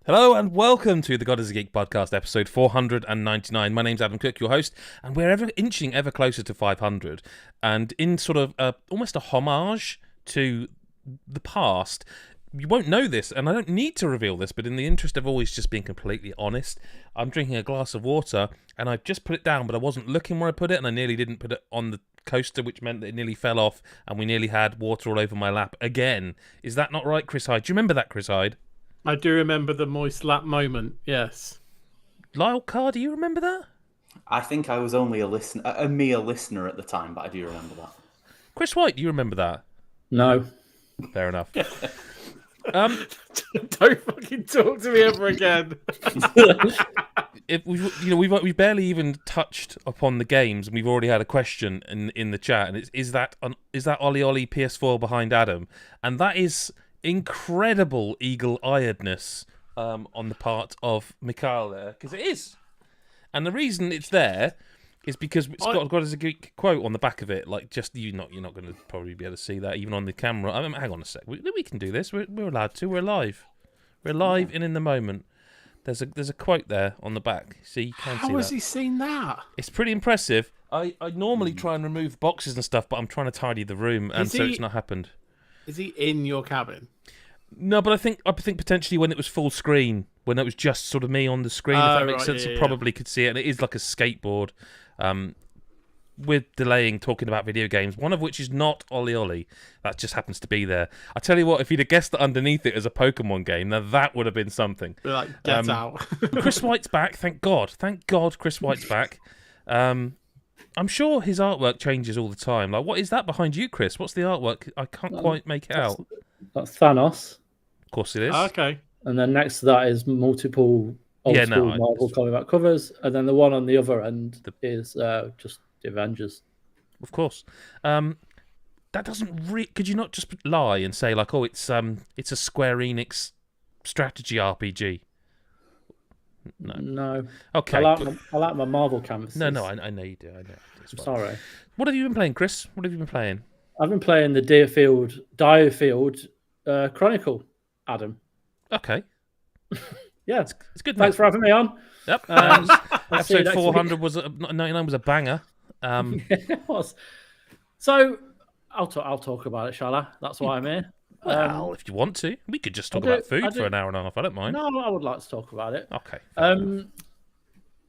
Hello and welcome to the God is a Geek podcast, episode 499. My name's Adam Cook, your host, and we're inching ever closer to 500. And in sort of almost a homage to the past, you won't know this, and I don't need to reveal this, but in the interest of always just being completely honest, I'm drinking a glass of water, and I've just put it down, but I wasn't looking where I put it, and I nearly didn't put it on the coaster, which meant that it nearly fell off, and we nearly had water all over my lap again. Is that not right, Chris Hyde? Do you remember that, Chris Hyde? I do remember the moist lap moment, yes. Lyle Carr, do you remember that? I think I was only a mere listener at the time, but I do remember that. Chris White, do you remember that? No. Fair enough. Don't fucking talk to me ever again. We've barely even touched upon the games, and we've already had a question in the chat, and is that Ollie Ollie PS4 behind Adam? And that is incredible eagle-eyedness on the part of Mikhail there, because it is. And the reason it's there is because it's got as a Greek quote on the back of it. Like, just you're not going to probably be able to see that even on the camera. I mean, hang on a sec. We can do this. We're allowed to. We're live. We're live and in the moment. There's a quote there on the back. See, you can see that. How has he seen that? It's pretty impressive. I normally try and remove boxes and stuff, but I'm trying to tidy the room, and so it's not happened. Is he in your cabin? No, but I think potentially when it was full screen, when it was just sort of me on the screen, if that makes sense, I probably could see it. And it is like a skateboard. We're delaying talking about video games, one of which is not Ollie Ollie. That just happens to be there. I tell you what, if you'd have guessed that underneath it as a Pokemon game, now that would have been something. We're like, get out. Chris White's back, thank God. Thank God Chris White's back. I'm sure his artwork changes all the time. Like, what is that behind you, Chris? What's the artwork? I can't quite make it out. That's Thanos. Of course it is. Okay. And then next to that is multiple school Marvel comic book covers. And then the one on the other end is just the Avengers. Of course. That doesn't could you not just lie and say, like, oh, it's a Square Enix strategy RPG? No. Okay. I like my Marvel canvases. No, I know you do. I know. I'm sorry. What have you been playing, Chris? What have you been playing? I've been playing the DioField Chronicle, Adam. Okay. Yeah. It's good. Thanks for having me on. Yep. Episode 400 99 was a banger. It was. So I'll talk about it, shall I? That's why I'm here. Well, if you want to, we could just talk about food for an hour and a half. I don't mind. No, I would like to talk about it. Okay.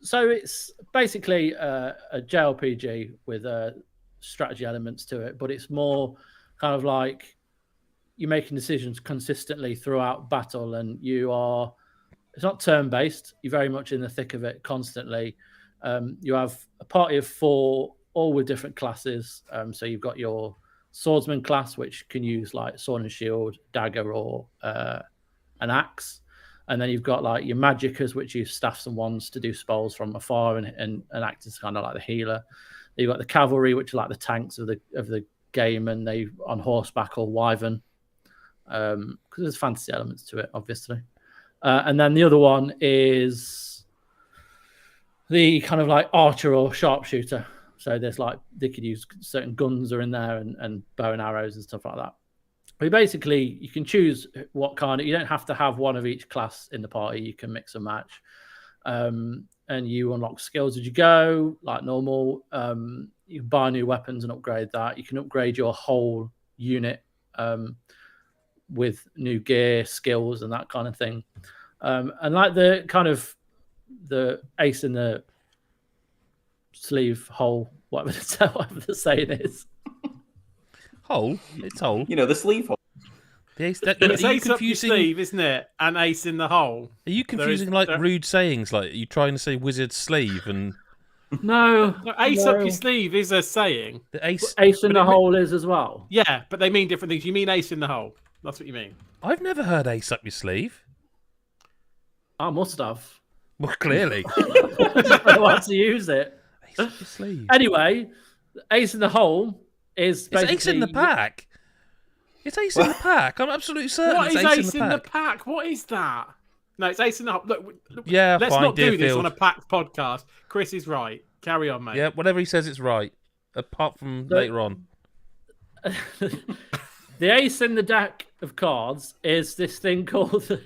So it's basically a JRPG with strategy elements to it, but it's more kind of like you're making decisions consistently throughout battle, and it's not turn-based. You're very much in the thick of it constantly. You have a party of 4, all with different classes. So you've got your swordsman class, which can use like sword and shield, dagger, or an axe. And then you've got like your magickas, which use staffs and wands to do spells from afar and act as kind of like the healer. You've got the cavalry, which are like the tanks of the game, and they on horseback or wyvern, because there's fantasy elements to it, obviously. And then the other one is the kind of like archer or sharpshooter. So there's like they could use certain guns are in there and bow and arrows and stuff like that. But basically, you can choose what kind of. You don't have to have one of each class in the party. You can mix and match, and you unlock skills as you go, like normal. You can buy new weapons and upgrade that. You can upgrade your whole unit with new gear, skills, and that kind of thing. And like the kind of the ace in the sleeve hole, whatever the saying is. Hole? It's hole. You know, the sleeve hole. The ace, It's ace up your sleeve, isn't it? And ace in the hole. Are you confusing rude sayings? Like, are you trying to say wizard sleeve and... No, ace up your sleeve is a saying. The ace in the hole is as well. Yeah, but they mean different things. You mean ace in the hole. That's what you mean. I've never heard ace up your sleeve. I must have. Well, clearly. I want to use it. Ace up your sleeve. Anyway, ace in the hole is basically... It's ace in the pack. It's ace in the pack. I'm absolutely certain What it's is ace ace in the pack? What is that? No, it's ace in the hole. Look, yeah, let's fine, not do this DioField. on a packed podcast. Chris is right. Carry on, mate. Yeah, whatever he says, it's right. Apart from later on. The ace in the deck of cards is this thing called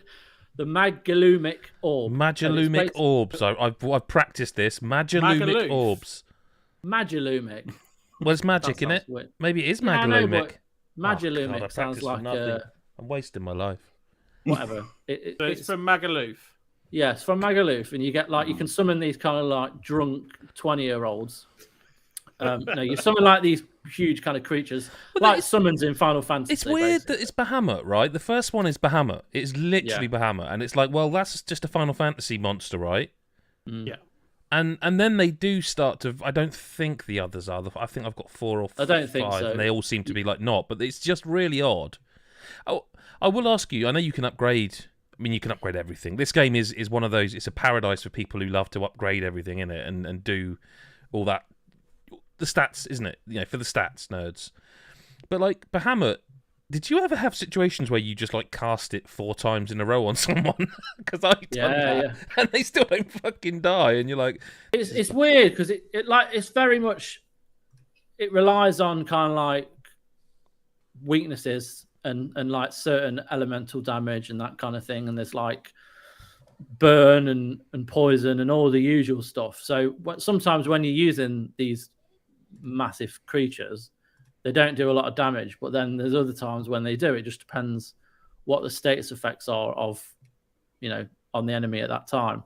The Magalumic Orb. Magalumic orbs. I've practiced this. Magalumic Magaluf. orbs. Magalumic. Well, it's magic, That isn't it? sounds weird. Maybe it is Yeah, I know, Magalumic. but Magalumic I sounds practiced for like nothing. I'm wasting my life. whatever. So it's from Magaluf. Yes, from Magaluf, and you get you can summon these kind of like drunk 20-year-olds. No, you summon like these huge kind of creatures, like summons in Final Fantasy. It's weird basically. that it's Bahamut, right? The first one is Bahamut. It's literally Bahamut, and it's like, well, that's just a Final Fantasy monster, right? Yeah. And then they do start to. I don't think the others are. I think I've got 4 or 5. I don't think so. And they all seem to be like not, but it's just really odd. Oh, I will ask you. I know you can upgrade. I mean, you can upgrade everything. This game is one of those. It's a paradise for people who love to upgrade everything in it and do all that. The stats, isn't it? You know, for the stats nerds. But like Bahamut, did you ever have situations where you just like cast it 4 times in a row on someone? Because I've done that, and they still don't fucking die, and you're like, it's weird because it's very much it relies on kind of like weaknesses and like certain elemental damage and that kind of thing, and there's like burn and poison and all the usual stuff. So sometimes when you're using these massive creatures, they don't do a lot of damage, but then there's other times when they do. It just depends what the status effects are of, on the enemy at that time.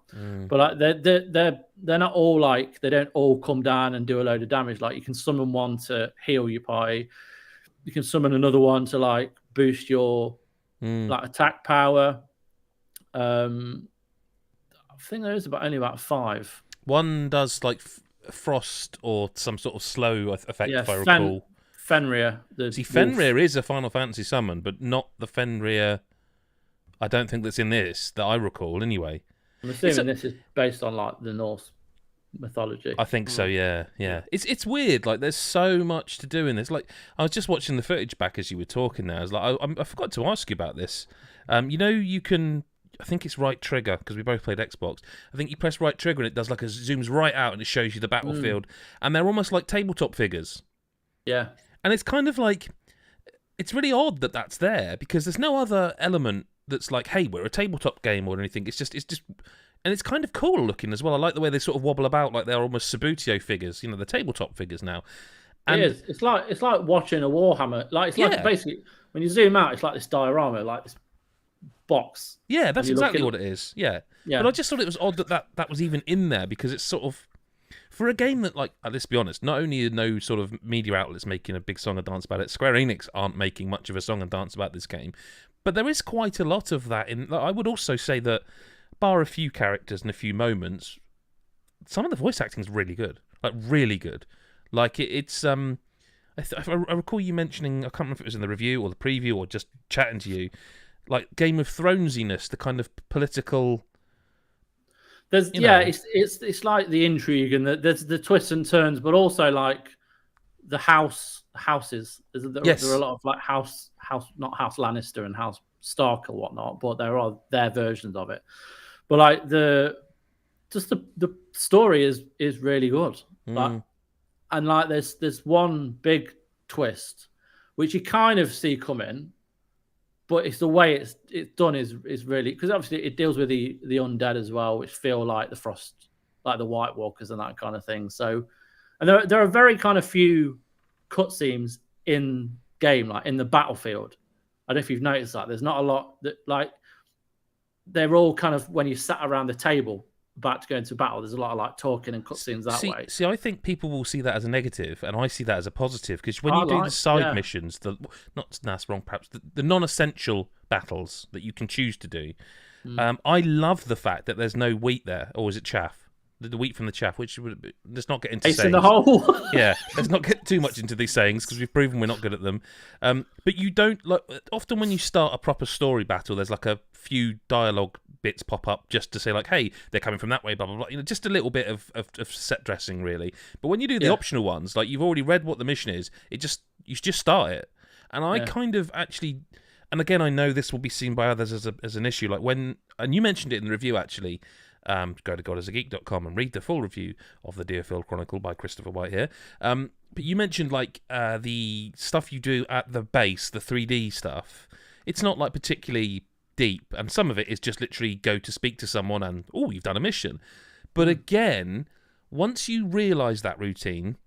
But like they're not all like, they don't all come down and do a load of damage. Like you can summon one to heal your party, you can summon another one to like boost your like attack power. I think there's only about 5. One does like frost or some sort of slow effect, if I recall. Fenrir. Fenrir is a Final Fantasy summon, but not the Fenrir. I don't think that's in this that I recall. Anyway, I'm assuming this is based on like the Norse mythology. I think so. Yeah. It's weird. Like there's so much to do in this. Like I was just watching the footage back as you were talking. There, I was like, I forgot to ask you about this. You can. I think it's right trigger because we both played Xbox. I think you press right trigger and it does like a zooms right out and it shows you the battlefield, and they're almost like tabletop figures. Yeah, and it's kind of like it's really odd that that's there because there's no other element that's like, hey, we're a tabletop game or anything. It's just, and it's kind of cool looking as well. I like the way they sort of wobble about like they're almost Subbuteo figures. The tabletop figures now. And it is. It's like watching a Warhammer. Like it's like basically when you zoom out, it's like this diorama, like this box. Yeah, that's exactly what it is. Yeah. But I just thought it was odd that was even in there because it's sort of for a game that, like, let's be honest, not only are no sort of media outlets making a big song and dance about it, Square Enix aren't making much of a song and dance about this game, but there is quite a lot of that in. I would also say that, bar a few characters and a few moments, some of the voice acting is really good, like really good. Like it's I recall you mentioning, I can't remember if it was in the review or the preview or just chatting to you, like Game of Thronesiness, the kind of political. There's it's like the intrigue and there's the twists and turns, but also like the houses. There are a lot of like house not House Lannister and House Stark or whatnot, but there are their versions of it. But like the story is really good. Like, and like there's one big twist which you kind of see coming. But it's the way it's done is really, because obviously it deals with the undead as well, which feel like the Frost, like the White Walkers and that kind of thing. So, and there are very kind of few cutscenes in game, like in the battlefield. I don't know if you've noticed that. There's not a lot that, like, they're all kind of when you sat around the table about to go into battle. There's a lot of like talking and cutscenes that way. See, I think people will see that as a negative, and I see that as a positive because when you do the side missions, that's wrong. Perhaps the non-essential battles that you can choose to do. I love the fact that there's no wheat there, or is it chaff? The wheat from the chaff, which let's not get into sayings. In the hole. Yeah, let's not get too much into these sayings because we've proven we're not good at them. But you don't like often when you start a proper story battle, there's like a few dialogue bits pop up just to say like, hey, they're coming from that way, blah blah blah. Just a little bit of set dressing really. But when you do the optional ones, like you've already read what the mission is, you just start it. And I kind of actually, and again, I know this will be seen by others as an issue. Like and you mentioned it in the review actually. Go to godasageek.com and read the full review of the DioField Chronicle by Christopher White here. But you mentioned like the stuff you do at the base, the 3D stuff. It's not like particularly deep, and some of it is just literally go to speak to someone and, oh, you've done a mission. But again, once you realise that routine,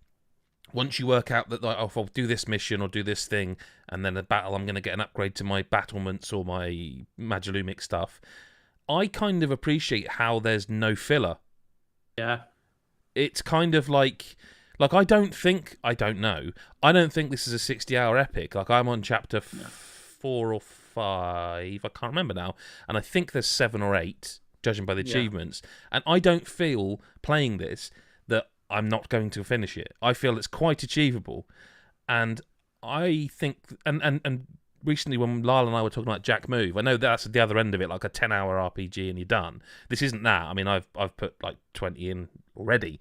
once you work out that, like, oh, if I'll do this mission or do this thing, and then a battle, I'm going to get an upgrade to my battlements or my Magillumic stuff, I kind of appreciate how there's no filler. Yeah. It's kind of like I don't think this is a 60-hour epic. Like, I'm on chapter 4 or 5, I can't remember now, and I think there's 7 or 8, judging by the achievements, and I don't feel playing this that I'm not going to finish it. I feel it's quite achievable, and I think, and recently when Lyle and I were talking about Jack Move, I know that's at the other end of it, like a 10-hour RPG and you're done. This isn't that. I mean, I've put like 20 in already,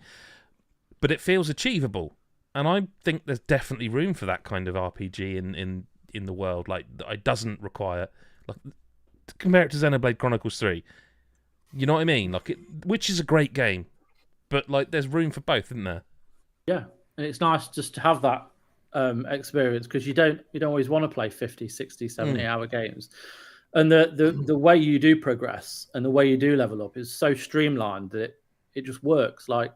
but it feels achievable, and I think there's definitely room for that kind of RPG in the world. Like, it doesn't require, like, compare it to Xenoblade Chronicles 3. You know what I mean? Like, which is a great game. But, like, there's room for both, isn't there? Yeah, and it's nice just to have that experience, because you don't always want to play 50, 60, 70-hour games. And the way you do progress and the way you do level up is so streamlined that it just works. Like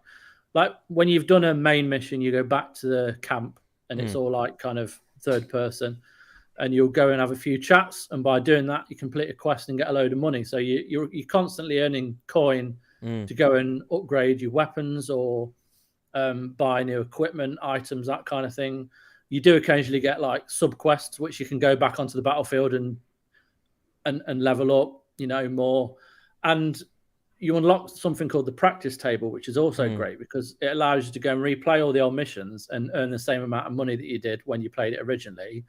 when you've done a main mission, you go back to the camp and it's all like kind of third person, and you'll go and have a few chats, and by doing that, you complete a quest and get a load of money. So you're constantly earning coin to go and upgrade your weapons or buy new equipment, items, that kind of thing. You do occasionally get like sub quests, which you can go back onto the battlefield and level up, more. And you unlock something called the practice table, which is also great because it allows you to go and replay all the old missions and earn the same amount of money that you did when you played it originally.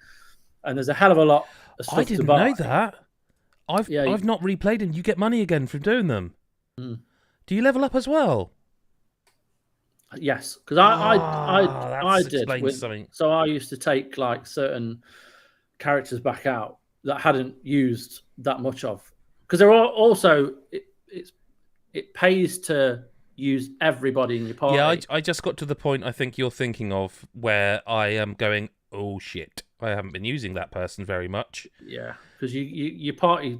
And there's a hell of a lot of stuff I didn't to buy. know that. I've not replayed them. You get money again from doing them. Do you level up as well? Yes, because I did. Something. So I used to take like certain characters back out that hadn't used that much of, because there are also it pays to use everybody in your party. Yeah, I just got to the point I think you're thinking of where I am going, oh shit, I haven't been using that person very much. Yeah, because your party.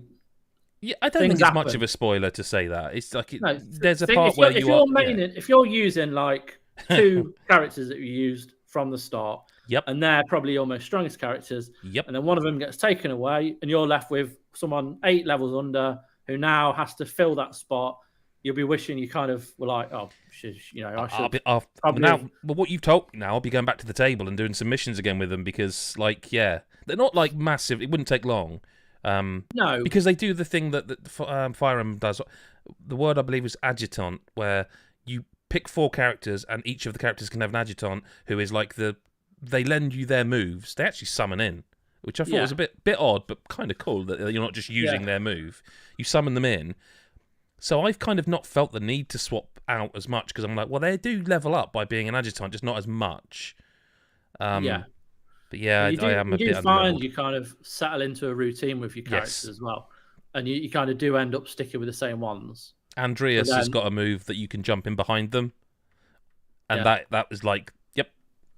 Yeah, I don't think it's much of a spoiler to say that. It's like there's a part where if you're using like 2 characters that you used from the start, and they're probably your most strongest characters, and then one of them gets taken away, and you're left with someone 8 levels under who now has to fill that spot. You'll be wishing you kind of were like, oh, I should. Now, but what you've told now, I'll be going back to the table and doing some missions again with them because, like, they're not like massive. It wouldn't take long. No, because they do the thing that Fire Emblem does. The word I believe is adjutant, where you pick 4 characters and each of the characters can have an adjutant who is like they lend you their moves. They actually summon in, which I thought was a bit odd, but kind of cool that you're not just using their move. You summon them in. So I've kind of not felt the need to swap out as much because I'm like, well, they do level up by being an adjutant, just not as much. But yeah, I am a bit. You find you kind of settle into a routine with your characters as well, and you kind of do end up sticking with the same ones. Andreas has got a move that you can jump in behind them, and that was like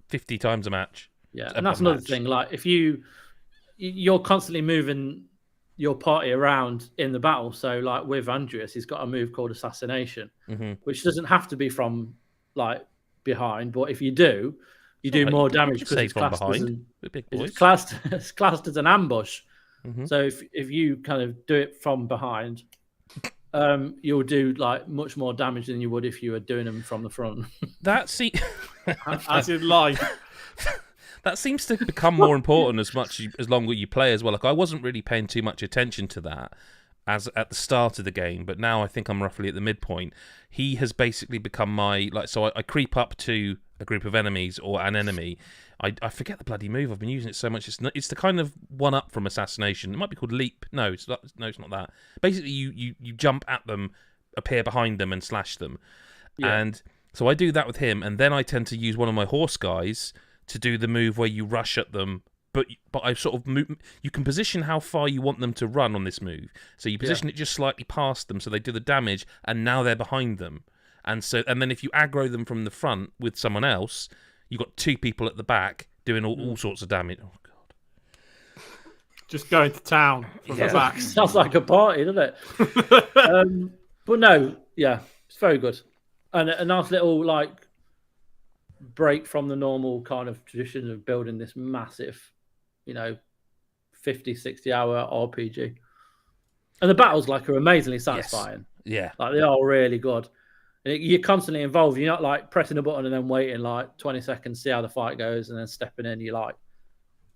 50 times a match. Yeah, and that's another thing. Like if you're constantly moving your party around in the battle, so like with Andreas, he's got a move called Assassination, which doesn't have to be from like behind, but if you do. You do more damage because it's classed as an ambush. So if you kind of do it from behind, you'll do like much more damage than you would if you were doing them from the front. As in life. That seems to become more important as longer you play as well. Like I wasn't really paying too much attention to that as at the start of the game, but now I think I'm roughly at the midpoint. He has basically become my so I creep up to a group of enemies or an enemy. I forget the bloody move. I've been using it so much. It's the kind of one up from Assassination. It might be called Leap. No, it's not that. Basically, you jump at them, appear behind them, and slash them. Yeah. And so I do that with him, and then I tend to use one of my horse guys to do the move where you rush at them. But I sort of move. You can position how far you want them to run on this move. So you position it just slightly past them, so they do the damage, and now they're behind them. And then if you aggro them from the front with someone else, you've got 2 people at the back doing all sorts of damage. Oh Just going to town from the back. Sounds like a party, doesn't it? But no, yeah, it's very good. And a nice little like break from the normal kind of tradition of building this massive, 50, 60 hour RPG. And the battles are amazingly satisfying. Yeah. Like they are really good. And you're constantly involved. You're not like pressing a button and then waiting like 20 seconds, see how the fight goes, and then stepping in. You're like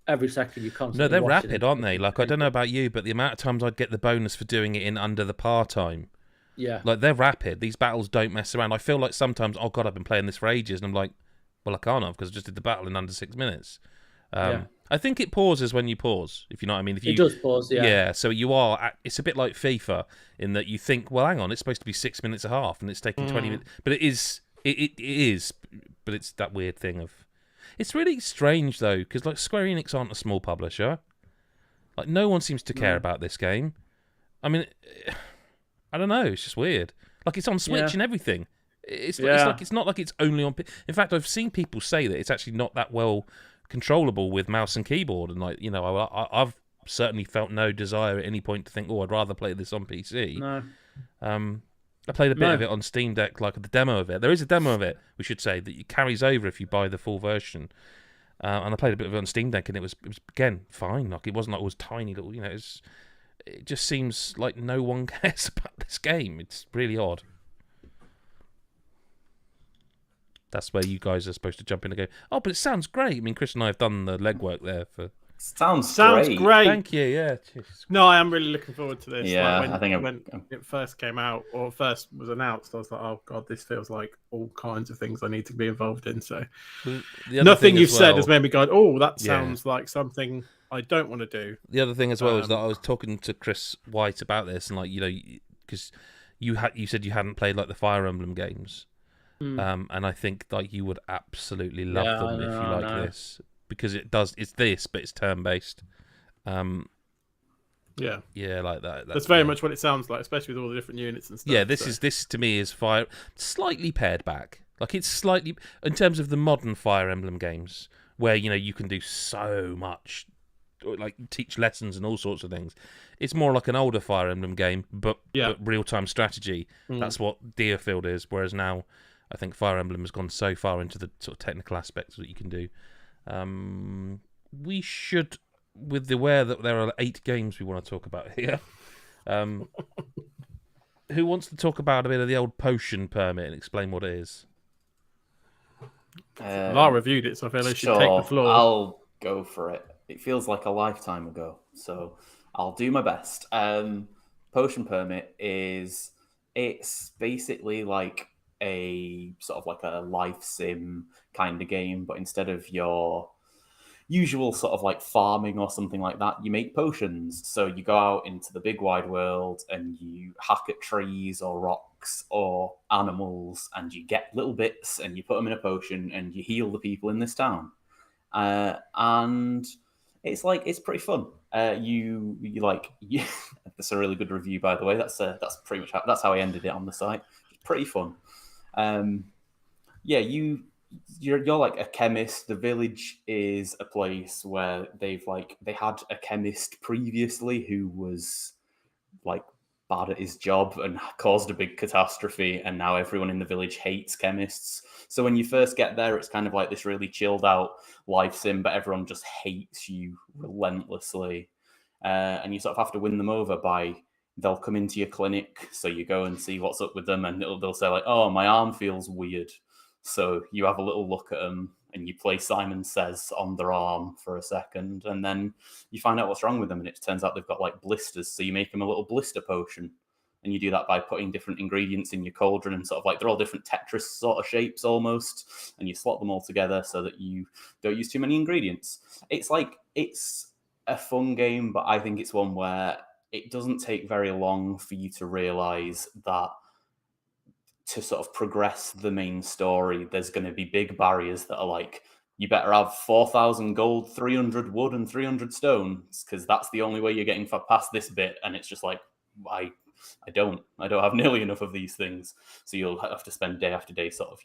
every second you're constantly. No, they're watching rapid, aren't they? Like I don't know about you, but the amount of times I'd get the bonus for doing it in under the par time. Yeah. Like they're rapid. These battles don't mess around. I feel like sometimes, oh God, I've been playing this for ages, and I'm like, well, I can't have because I just did the battle in under 6 minutes. I think it pauses when you pause, if you know what I mean. It does pause, yeah. Yeah, so you are. It's a bit like FIFA in that you think, well, hang on, it's supposed to be 6 minutes and a half, and it's taking 20 minutes. But it is. It is. But it's that weird thing of. It's really strange though, because like Square Enix aren't a small publisher. Like no one seems to care about this game. I mean, I don't know. It's just weird. Like it's on Switch and everything. It's not like it's only on. In fact, I've seen people say that it's actually not that well controllable with mouse and keyboard, and I've certainly felt no desire at any point to think, oh, I'd rather play this on PC. No. I played a bit of it on Steam Deck, like the demo of it. There is a demo of it, we should say, that carries over if you buy the full version. And I played a bit of it on Steam Deck, and it was again fine. Like it wasn't like it was tiny little, it just seems like no one cares about this game. It's really odd. That's where you guys are supposed to jump in and go, oh, but it sounds great. I mean, Chris and I have done the legwork there for. Sounds great. Thank you. Yeah. Jeez. No, I am really looking forward to this. Yeah, like I think when it first came out or first was announced, I was like, oh God, this feels like all kinds of things I need to be involved in. So nothing you've said has made me go, oh, that sounds like something I don't want to do. The other thing as well is that I was talking to Chris White about this, and because you said you hadn't played like the Fire Emblem games. And I think like you would absolutely love them if you like this, because it's this, but it's turn-based. Yeah, like that. That's very much what it sounds like, especially with all the different units and stuff. Yeah, this to me is Fire slightly pared back. Like it's slightly in terms of the modern Fire Emblem games, where you can do so much, like teach lessons and all sorts of things. It's more like an older Fire Emblem game, but real-time strategy. That's what DioField is. Whereas now, I think Fire Emblem has gone so far into the sort of technical aspects that you can do. We should, with the aware that there are 8 games we want to talk about here. Who wants to talk about a bit of the old potion permit and explain what it is? I reviewed it, so I feel I should take the floor. I'll go for it. It feels like a lifetime ago, so I'll do my best. Potion permit it's basically like a sort of like a life sim kind of game, but instead of your usual sort of like farming or something like that, you make potions. So you go out into the big wide world and you hack at trees or rocks or animals, and you get little bits and you put them in a potion and you heal the people in this town. And it's pretty fun. That's a really good review, by the way. That's pretty much that's how I ended it on the site. It's pretty fun. You're like a chemist. The village is a place where they had a chemist previously who was like bad at his job and caused a big catastrophe, and now everyone in the village hates chemists. So when you first get there, it's kind of like this really chilled out life sim, but everyone just hates you relentlessly, and you sort of have to win them over by. They'll come into your clinic, so you go and see what's up with them, and they'll say like, "Oh, my arm feels weird." So you have a little look at them, and you play Simon Says on their arm for a second, and then you find out what's wrong with them, and it turns out they've got like blisters. So you make them a little blister potion, and you do that by putting different ingredients in your cauldron, and sort of like they're all different Tetris sort of shapes almost, and you slot them all together so that you don't use too many ingredients. It's a fun game, but I think it's one where it doesn't take very long for you to realize that to sort of progress the main story, there's going to be big barriers that are like, you better have 4,000 gold, 300 wood, and 300 stones, because that's the only way you're getting past this bit. And it's just like, I don't have nearly enough of these things. So you'll have to spend day after day sort of,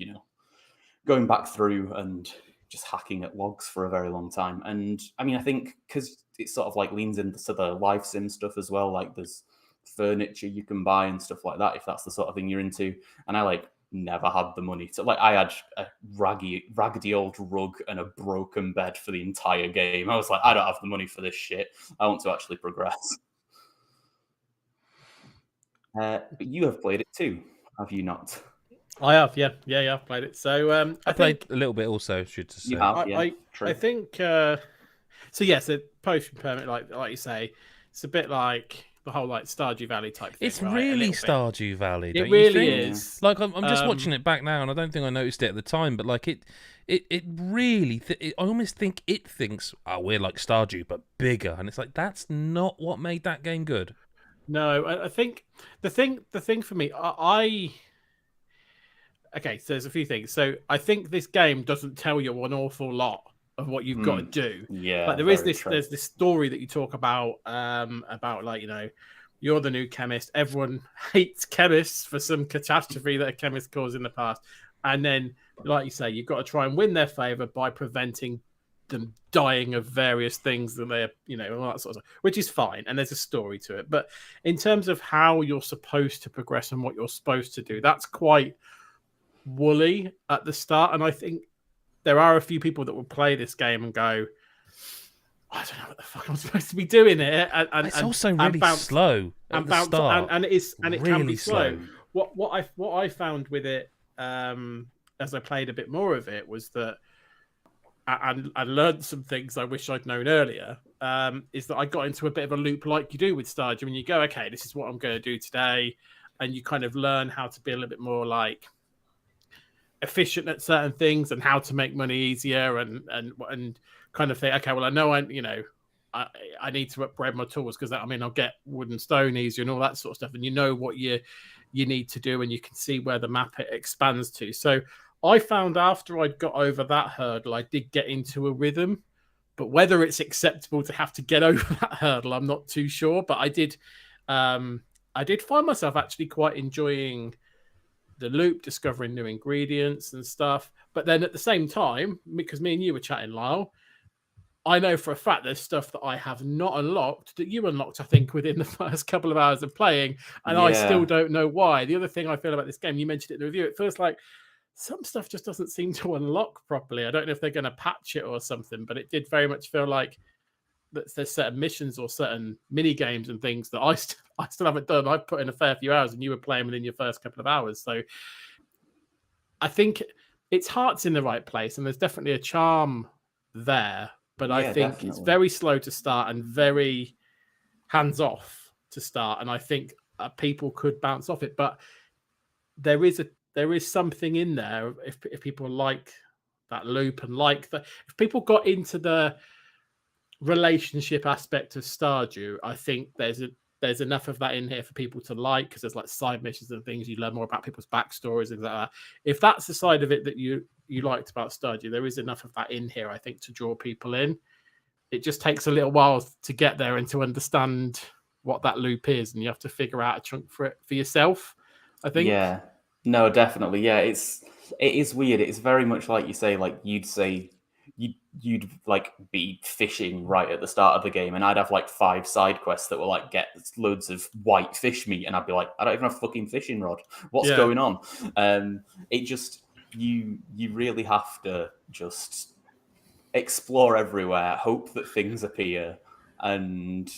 going back through and just hacking at logs for a very long time. And I mean, I think because it sort of like leans into the life sim stuff as well. Like there's furniture you can buy and stuff like that if that's the sort of thing you're into. And I like never had the money to I had a raggedy old rug and a broken bed for the entire game. I was like, I don't have the money for this shit. I want to actually progress. But you have played it too, have you not? I have, yeah, I've played it. So I played a little bit also, should I say. You have, yeah, I think so. Yes, a potion permit, like you say, it's a bit like the whole like Stardew Valley type thing. It's really Stardew Valley. It really is. Like I'm just watching it back now, and I don't think I noticed it at the time, but like it really. I almost think it thinks, oh, we're like Stardew but bigger, and it's like that's not what made that game good. No, I think the thing for me, okay, so there's a few things. So I think this game doesn't tell you an awful lot of what you've got to do. Yeah, like there's this story that you talk about like, you know, you're the new chemist. Everyone hates chemists for some catastrophe that a chemist caused in the past, and then, like you say, you've got to try and win their favor by preventing them dying of various things that they're, you know, all that sort of stuff, which is fine, and there's a story to it. But in terms of how you're supposed to progress and what you're supposed to do, that's quite woolly at the start. And I think there are a few people that will play this game and go, I don't know what the fuck I'm supposed to be doing here. And it's also really slow at the start. And it really can be slow. slow. What I found with it, as I played a bit more of it, was that I learned some things I wish I'd known earlier, is that I got into a bit of a loop like you do with Stardew, when you go, okay, this is what I'm going to do today, and you kind of learn how to be a little bit more like efficient at certain things and how to make money easier and kind of think, okay, well, I know I need to upgrade my tools because I'll get wood and stone easier and all that sort of stuff, and you know what you need to do, and you can see where the map it expands to. So I found after I'd got over that hurdle, I did get into a rhythm, but whether it's acceptable to have to get over that hurdle, I'm not too sure. But I did find myself actually quite enjoying the loop, discovering new ingredients and stuff. But then at the same time, because me and you were chatting, Lyle, I know for a fact there's stuff that I have not unlocked that you unlocked, I think, within the first couple of hours of playing, and I still don't know why. The other thing I feel about this game, you mentioned it in the review, it feels like some stuff just doesn't seem to unlock properly. I don't know if they're going to patch it or something, but it did very much feel like that there's certain missions or certain mini games and things that I still haven't done. I've put in a fair few hours, and you were playing within your first couple of hours. So I think its heart's in the right place, and there's definitely a charm there. But I think it's very slow to start and very hands off to start, and I think people could bounce off it. But there is something in there if people like that loop and like that. If people got into the relationship aspect of Stardew, I think there's enough of that in here for people to like, because there's like side missions and things. You learn more about people's backstories and things like that. If that's the side of it that you liked about Stardew, there is enough of that in here, I think, to draw people in. It just takes a little while to get there and to understand what that loop is, and you have to figure out a chunk for it for yourself, I think. Yeah, no, definitely. Yeah, it is weird. It's very much like you say, like you'd like be fishing right at the start of the game, and I'd have like 5 side quests that were like get loads of white fish meat, and I'd be like, I don't even have a fucking fishing rod. What's going on? It just you really have to just explore everywhere, hope that things appear, and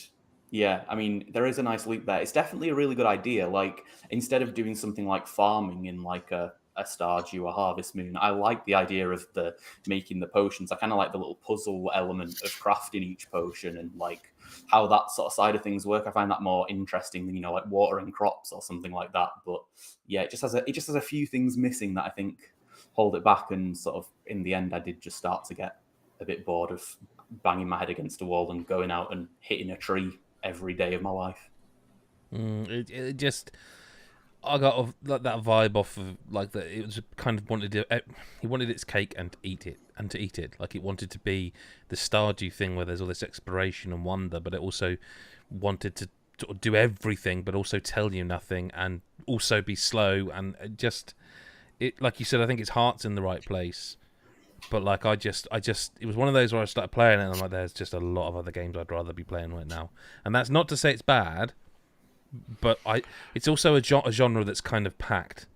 yeah, I mean, there is a nice loop there. It's definitely a really good idea. Like, instead of doing something like farming in like a Stardew or Harvest Moon, I like the idea of the making the potions. I kind of like the little puzzle element of crafting each potion and like how that sort of side of things work. I find that more interesting than, like watering crops or something like that. But yeah, it just has a few things missing that I think hold it back. And sort of in the end, I did just start to get a bit bored of banging my head against a wall and going out and hitting a tree every day of my life. It just, I got that vibe off of like that. It was kind of he wanted its cake and eat it, like it wanted to be the Stardew thing where there's all this exploration and wonder, but it also wanted to sort of do everything, but also tell you nothing, and also be slow, and just it, like you said, I think its heart's in the right place. But like, it was one of those where I started playing it, and I'm like, there's just a lot of other games I'd rather be playing right now. And that's not to say it's bad, but it's also a genre that's kind of packed,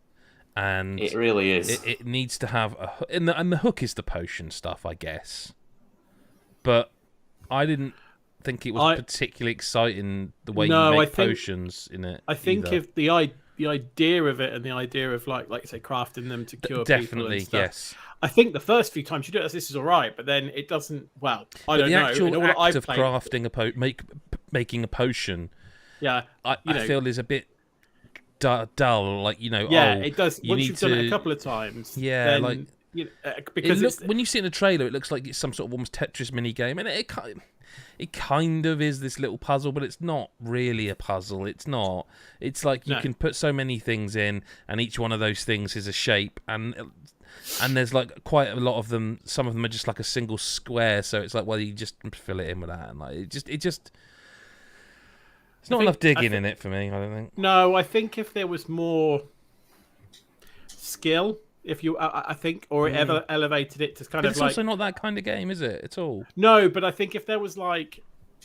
and it really is. It needs to have and the hook is the potion stuff, I guess. But I didn't think it was particularly exciting the way you make potions in it. I think if the idea of it and the idea of like say crafting them to cure people and stuff, yes. I think the first few times you do it, this is all right, but then it doesn't. Well, I don't know. The actual act of crafting making a potion, I feel is a bit dull. Like it does. Once you've done it a couple of times, then, because when you see it in a trailer, it looks like it's some sort of almost Tetris mini game, and it kind of is this little puzzle, but it's not really a puzzle. It's not. It's like you can put so many things in, and each one of those things is a shape, and there's like quite a lot of them. Some of them are just like a single square, so it's like, well, you just fill it in with that, and like it just. It's not enough digging in it for me, I don't think. No, I think if there was more skill, I think, or it ever elevated it to kind of it's also not that kind of game, is it, at all? No, but I think if there was like,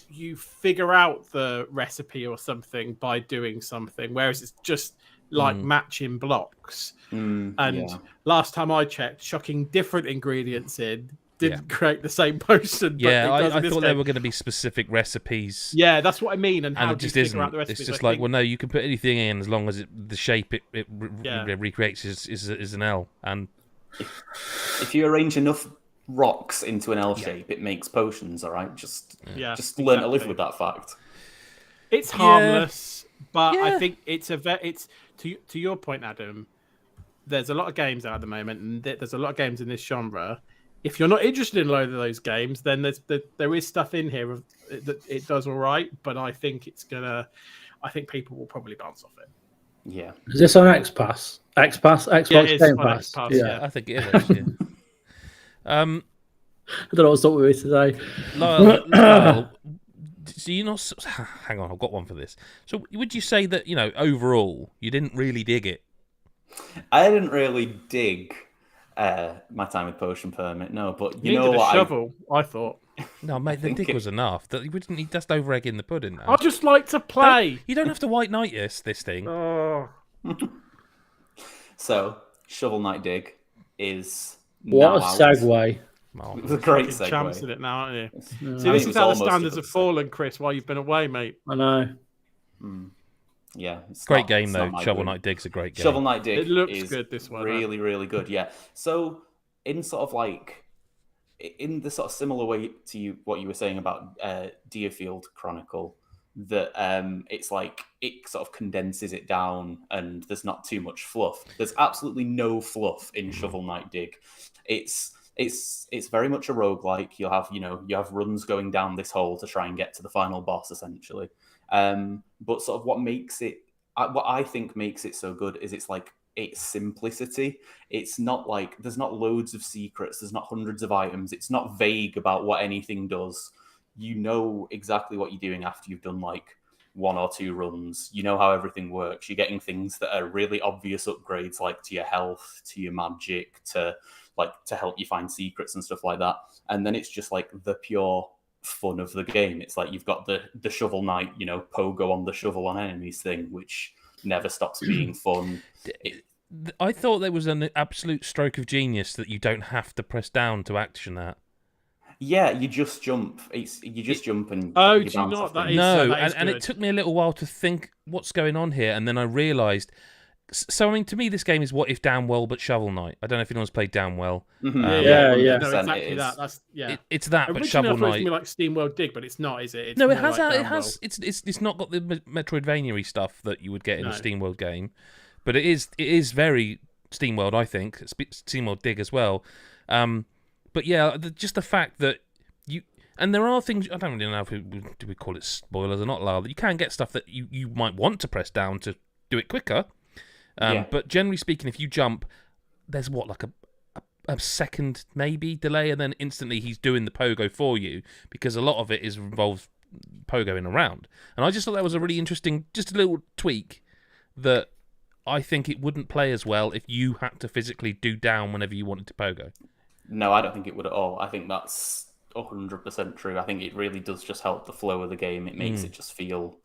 you figure out the recipe or something by doing something, whereas it's just like matching blocks. Last time I checked, chucking different ingredients in didn't create the same potion. I thought there were going to be specific recipes. Yeah, that's what I mean. And how do you figure out the recipes? It's just well, no, you can put anything in as long as the shape it recreates is an L. And if you arrange enough rocks into an L shape, it makes potions. All right, just learn to live with that fact. It's harmless, but I think it's to your point, Adam. There's a lot of games out at the moment, and there's a lot of games in this genre. If you're not interested in a load of those games, then there is stuff in here that it does all right, but I think I think people will probably bounce off it. Yeah. Is this on Xbox Game Pass? Yeah, I think it is. Actually. I don't know what's up with me today. Lyle, so you know, hang on, I've got one for this. So would you say that overall you didn't really dig it? I didn't really dig my time with Potion Permit, no, but you know needed what? A shovel, I thought. No, mate, the dig was enough. That you wouldn't need just over egg in the pudding. Now. I just like to play. You don't have to white knight this thing. Oh. So, Shovel Knight Dig is what a segue. It was a great segue. Champs in it now, aren't you? See, this is how the standards have fallen, Chris, while you've been away, mate. I know. Yeah, great game though. Shovel Knight Dig's a great game. Shovel Knight Dig it looks good this one. Really, really good. Yeah. So in sort of like in the sort of similar way to what you were saying about DioField Chronicle, that it's like it sort of condenses it down and there's not too much fluff. There's absolutely no fluff in Shovel Knight Dig. It's very much a roguelike. You have runs going down this hole to try and get to the final boss essentially. But sort of what I think makes it so good is it's simplicity. It's not like there's not loads of secrets. There's not hundreds of items. It's not vague about what anything does. You know exactly what you're doing after you've done like one or two runs. You know how everything works. You're getting things that are really obvious upgrades, like to your health, to your magic, to help you find secrets and stuff like that. And then it's just like the pure fun of the game. It's like you've got the Shovel Knight, pogo on the shovel on enemies thing, which never stops being fun. I thought there was an absolute stroke of genius that you don't have to press down to action that. Yeah, you just jump. You just jump and. Oh, do you not? That is, no, that is and it took me a little while to think what's going on here, and then I realised. So I mean, to me, this game is what if Downwell but Shovel Knight. I don't know if anyone's played Downwell. Mm-hmm. Yeah. No, exactly that. That's it's that, originally but Shovel I thought it was Knight. Be like SteamWorld Dig, but it's not, is it? It's no, it more has. like It has. It's not got the Metroidvania-y stuff that you would get in a SteamWorld game, but it is very SteamWorld. I think SteamWorld Dig as well. But yeah, just the fact that you and there are things I don't really know if do we call it spoilers or not, Lyle. That you can get stuff that you might want to press down to do it quicker. But generally speaking, if you jump, there's like a second maybe delay, and then instantly he's doing the pogo for you because a lot of it involves pogoing around. And I just thought that was a really interesting, just a little tweak that I think it wouldn't play as well if you had to physically do down whenever you wanted to pogo. No, I don't think it would at all. I think that's 100% true. I think it really does just help the flow of the game. It makes it just feel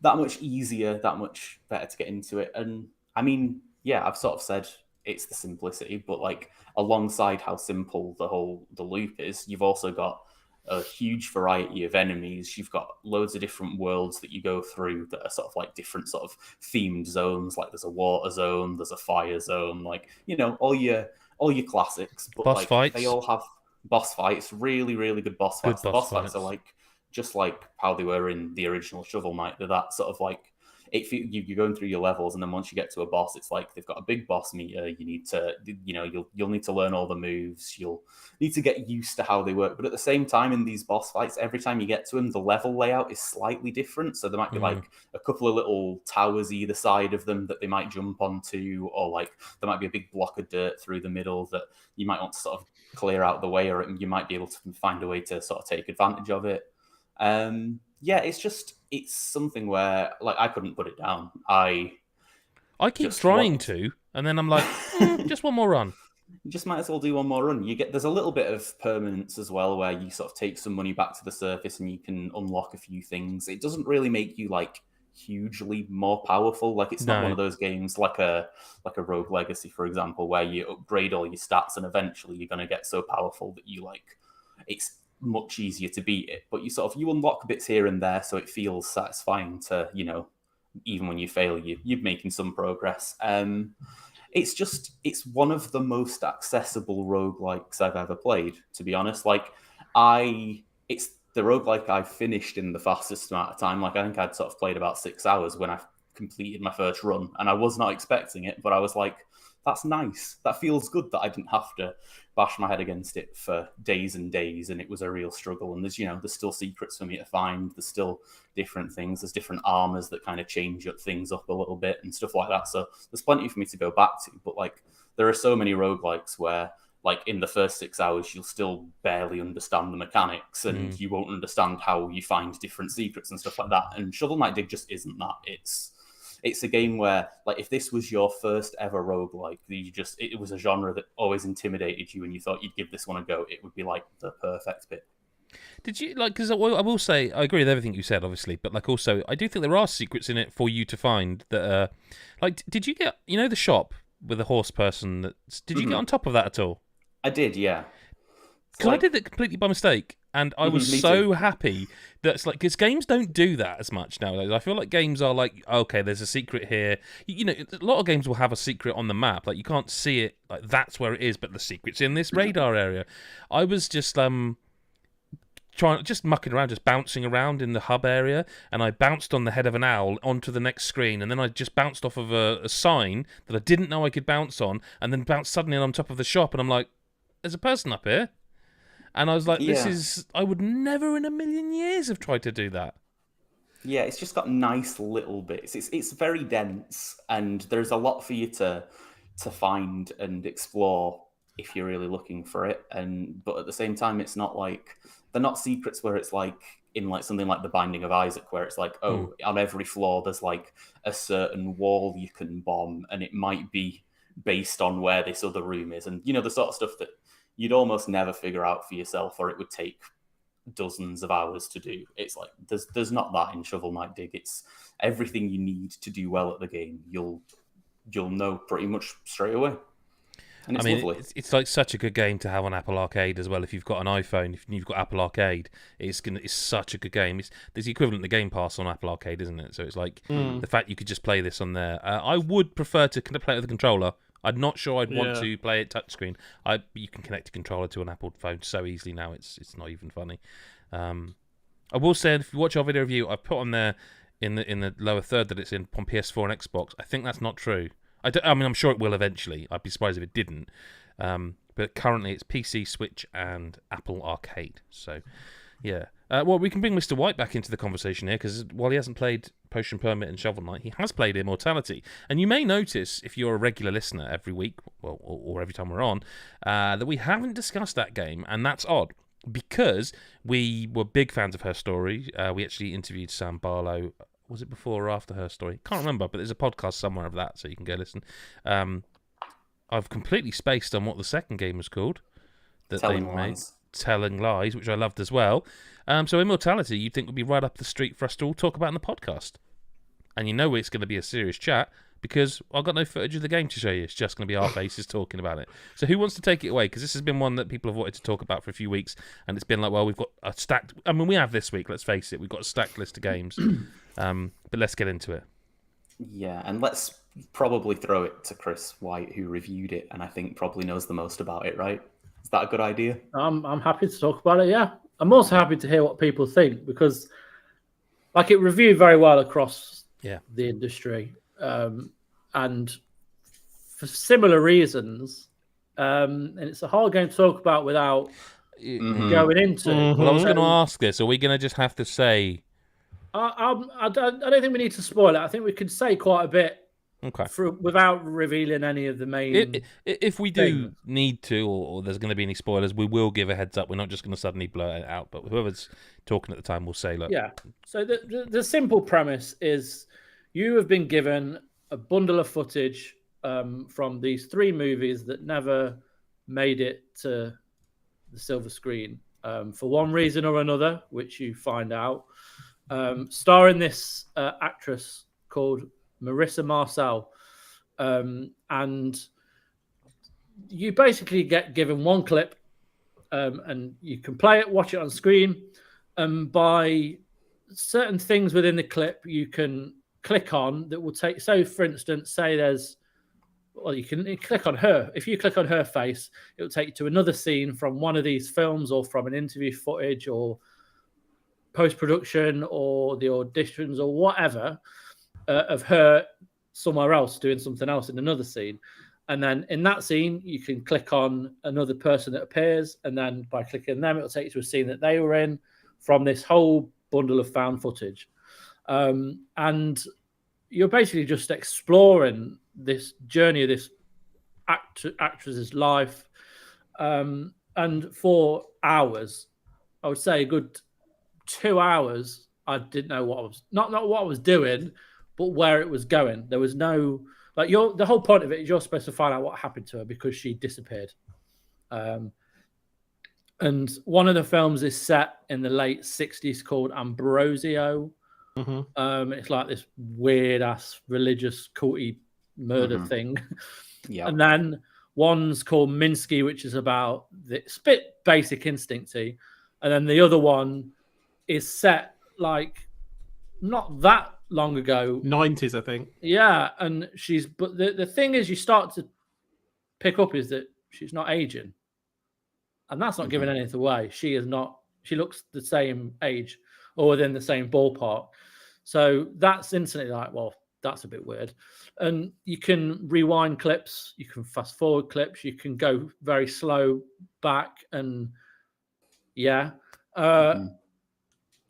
that much easier, that much better to get into it. And I mean, yeah, I've sort of said it's the simplicity, but like alongside how simple the loop is, you've also got a huge variety of enemies. You've got loads of different worlds that you go through that are sort of like different sort of themed zones. Like there's a water zone, there's a fire zone, like, you know, all your classics, but boss like fights. They all have boss fights, really, really good boss fights. The boss fights are like just like how they were in the original Shovel Knight. They're that sort of like you're going through your levels, and then once you get to a boss, it's like they've got a big boss meter. You need to, you know, you'll need to learn all the moves. You'll need to get used to how they work. But at the same time, in these boss fights, every time you get to them, the level layout is slightly different. So there might be like a couple of little towers either side of them that they might jump onto, or like there might be a big block of dirt through the middle that you might want to sort of clear out the way, or you might be able to find a way to sort of take advantage of it. Yeah, it's something where like I couldn't put it down. I keep trying to, and then I'm like, just one more run. You just might as well do one more run. There's a little bit of permanence as well, where you sort of take some money back to the surface and you can unlock a few things. It doesn't really make you like hugely more powerful. Like it's not one of those games like a Rogue Legacy, for example, where you upgrade all your stats and eventually you're going to get so powerful that you like it's much easier to beat it. But you unlock bits here and there, so it feels satisfying to, you know, even when you fail, you're making some progress. It's one of the most accessible roguelikes I've ever played, to be honest. Like it's the roguelike I finished in the fastest amount of time. Like I think I'd sort of played about 6 hours when I completed my first run, and I was not expecting it, but I was like, that's nice. That feels good that I didn't have to bash my head against it for days and days, and it was a real struggle. And there's still secrets for me to find. There's still different things. There's different armors that kind of change things up a little bit and stuff like that. So there's plenty for me to go back to. But like, there are so many roguelikes where like in the first 6 hours, you'll still barely understand the mechanics, and you won't understand how you find different secrets and stuff like that. And Shovel Knight Dig just isn't that. It's a game where, like, if this was your first ever roguelike, it was a genre that always intimidated you and you thought you'd give this one a go, it would be, like, the perfect bit. Did you, like, because I will say, I agree with everything you said, obviously, but, like, also, I do think there are secrets in it for you to find that, like, did you get, you know, the shop with the horse person, did you get on top of that at all? I did, yeah. Because I did it completely by mistake, and I was so happy that it's like, because games don't do that as much nowadays. I feel like games are like, okay, there's a secret here. You know, a lot of games will have a secret on the map, like you can't see it, like that's where it is, but the secret's in this radar area. I was just mucking around, just bouncing around in the hub area, and I bounced on the head of an owl onto the next screen, and then I just bounced off of a sign that I didn't know I could bounce on, and then bounced suddenly on top of the shop, and I'm like, there's a person up here. And I was like, I would never in a million years have tried to do that. Yeah, it's just got nice little bits. It's very dense, and there's a lot for you to find and explore if you're really looking for it. But at the same time, it's not like, they're not secrets where it's like in like something like The Binding of Isaac, where it's like, on every floor there's like a certain wall you can bomb, and it might be based on where this other room is. And, you know, the sort of stuff that you'd almost never figure out for yourself, or it would take dozens of hours to do. It's like there's not that in Shovel Knight Dig. It's everything you need to do well at the game. You'll know pretty much straight away. And it's lovely. It's like such a good game to have on Apple Arcade as well. If you've got an iPhone, if you've got Apple Arcade, it's such a good game. There's the equivalent to Game Pass on Apple Arcade, isn't it? So it's like the fact you could just play this on there. I would prefer to play it with a controller. I'm not sure I'd want to play it touchscreen. You can connect a controller to an Apple phone so easily now. It's not even funny. I will say, if you watch our video review, I put on there in the lower third that it's on PS4 and Xbox. I think that's not true. I mean, I'm sure it will eventually. I'd be surprised if it didn't. But currently, it's PC, Switch, and Apple Arcade. So, yeah. Well, we can bring Mr. White back into the conversation here, because while he hasn't played Potion Permit and Shovel Knight, he has played Immortality. And you may notice, if you're a regular listener every week, or every time we're on, that we haven't discussed that game, and that's odd, because we were big fans of her story. We actually interviewed Sam Barlow. Was it before or after her story? Can't remember, but there's a podcast somewhere of that, so you can go listen. I've completely spaced on what the second game was called. that they made. Telling lies, which I loved as well. So Immortality, you think would be right up the street for us to all talk about in the podcast. And you know it's going to be a serious chat because I've got no footage of the game to show you. It's just going to be our faces talking about it. So who wants to take it away? Because this has been one that people have wanted to talk about for a few weeks, and it's been like, well, we've got a stacked... I mean, we have this week, let's face it. We've got a stacked list of games. But let's get into it. Yeah, and let's probably throw it to Chris White, who reviewed it, and I think probably knows the most about it, right? Is that a good idea? I'm happy to talk about it, yeah. I'm also happy to hear what people think, because like it reviewed very well across the industry. And for similar reasons, and it's a hard game to talk about without going into. Well, I was going to ask this. Are we going to just have to say... I don't think we need to spoil it. I think we could say quite a bit without revealing any of the main... If we do need to, or there's going to be any spoilers, we will give a heads up. We're not just going to suddenly blur it out, but whoever's talking at the time will say, look... Yeah, so the simple premise is you have been given a bundle of footage from these 3 movies that never made it to the silver screen for one reason or another, which you find out. Starring this actress called Marissa Marcel. And you basically get given one clip and you can play it, watch it on screen. And by certain things within the clip, you can click on that will take... So, for instance, say there's... Well, you can click on her. If you click on her face, it will take you to another scene from one of these films or from an interview footage or post-production or the auditions or whatever of her somewhere else doing something else in another scene. And then in that scene, you can click on another person that appears, and then by clicking them, it'll take you to a scene that they were in from this whole bundle of found footage. And you're basically just exploring this journey of this actress's life. And for hours, I would say a good 2 hours, I didn't know what I was... Not what I was doing, but where it was going. There was no... Like, the whole point of it is you're supposed to find out what happened to her because she disappeared. And one of the films is set in the late 60s called Ambrosio. It's like this weird-ass religious culty murder thing. Yeah. And then one's called Minsky, which is about... It's a bit Basic Instinct-y. And then the other one is set, like, not that long ago. 90s, I think. Yeah, and she's... But the thing is you start to pick up is that she's not aging. And that's not giving anything away. She is not... She looks the same age or within the same ballpark. So that's instantly like, well, that's a bit weird. And you can rewind clips. You can fast forward clips. You can go very slow back and... Yeah.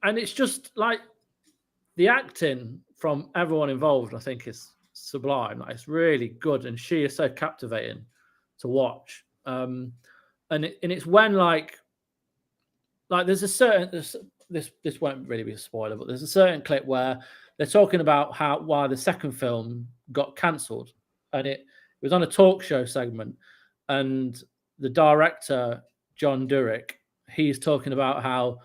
And it's just like the acting from everyone involved, I think, is sublime. Like, it's really good. And she is so captivating to watch. And it's when like there's a certain... This won't really be a spoiler, but there's a certain clip where they're talking about why the second film got cancelled. And it was on a talk show segment. And the director, John Durick, he's talking about how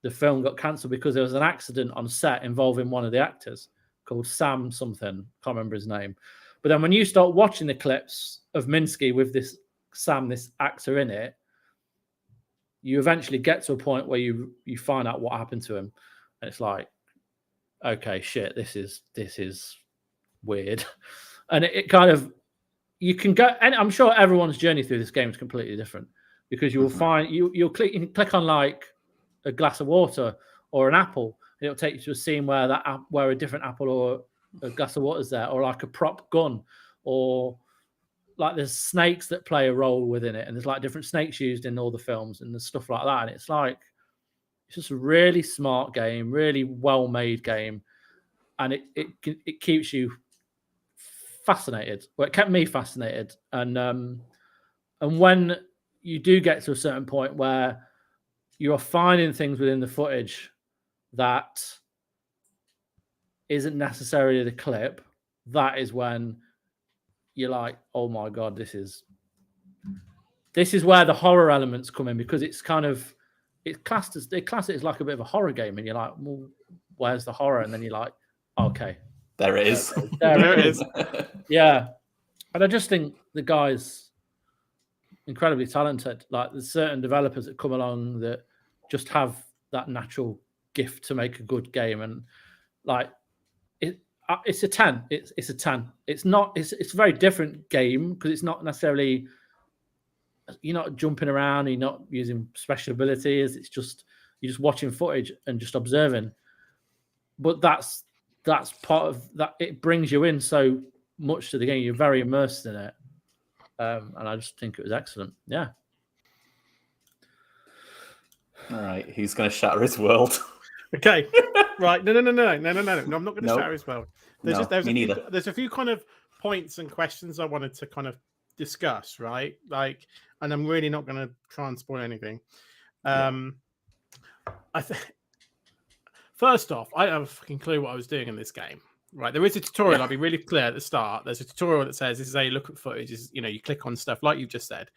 the film got cancelled because there was an accident on set involving one of the actors called Sam something. Can't remember his name. But then when you start watching the clips of Minsky with this Sam, this actor in it, you eventually get to a point where you find out what happened to him. And it's like, okay, shit, this is weird. And it kind of... You can go... And I'm sure everyone's journey through this game is completely different. Because you will find you can click on like a glass of water or an apple, and it'll take you to a scene where a different apple or a glass of water is there, or like a prop gun, or like there's snakes that play a role within it, and there's like different snakes used in all the films and there's stuff like that. And it's like it's just a really smart game, really well made game, and it keeps you fascinated. Well, it kept me fascinated, and when you do get to a certain point where you're finding things within the footage that isn't necessarily the clip, that is when you're like, oh my God, this is this is where the horror elements come in, because it's kind of they class it as like a bit of a horror game, and you're like, well, where's the horror? And then you're like, okay, there it is. There it is. Yeah, and I just think the guy's incredibly talented. Like, there's certain developers that come along that just have that natural gift to make a good game, and like it's a 10. It's a 10. It's not. It's a very different game, because it's not necessarily, you're not jumping around, you're not using special abilities. It's just you're just watching footage and just observing. But that's part of that. It brings you in so much to the game. You're very immersed in it, and I just think it was excellent. Yeah. All right, who's going to shatter his world? Okay, right. No. I'm not going to shatter his world. There's a few kind of points and questions I wanted to kind of discuss, right? Like, and I'm really not going to try and spoil anything. First off, I don't have a fucking clue what I was doing in this game. Right, there is a tutorial. I'll be really clear at the start. There's a tutorial that says this is how you look at footage. You click on stuff like you've just said,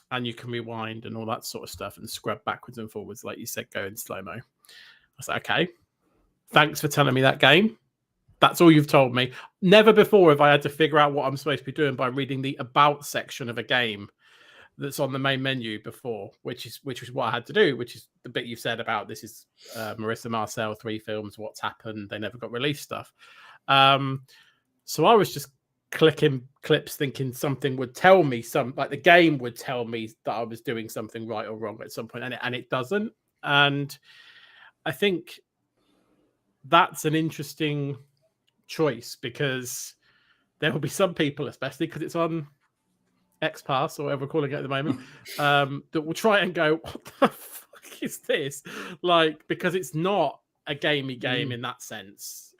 and you can rewind and all that sort of stuff and scrub backwards and forwards, like you said, go in slow-mo. I was like, okay, thanks for telling me that, game. That's all you've told me. Never before have I had to figure out what I'm supposed to be doing by reading the about section of a game that's on the main menu before, which is what I had to do, which is the bit you've said about this is Marissa Marcel, 3 films, what's happened, they never got released stuff. So I was just clicking clips thinking something would tell me like the game would tell me that I was doing something right or wrong at some point, and it doesn't. And I think that's an interesting choice, because there will be some people, especially because it's on X-Pass or whatever we're calling it at the moment, that will try and go, what the fuck is this? Like, because it's not a gamey game in that sense,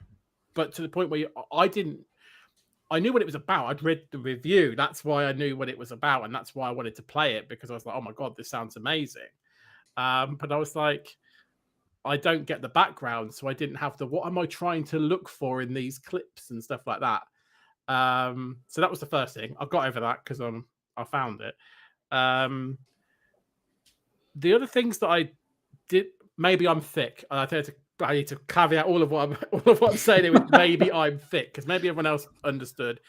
but to the point where I knew what it was about. I'd read the review. That's why I knew what it was about, and that's why I wanted to play it, because I was like, oh my God, this sounds amazing. But I was like, I don't get the background, so I didn't have what am I trying to look for in these clips and stuff like that. So that was the first thing. I got over that because I found it. The other things that I did, maybe I'm thick. I need to caveat all of what I'm saying with maybe I'm thick, because maybe everyone else understood.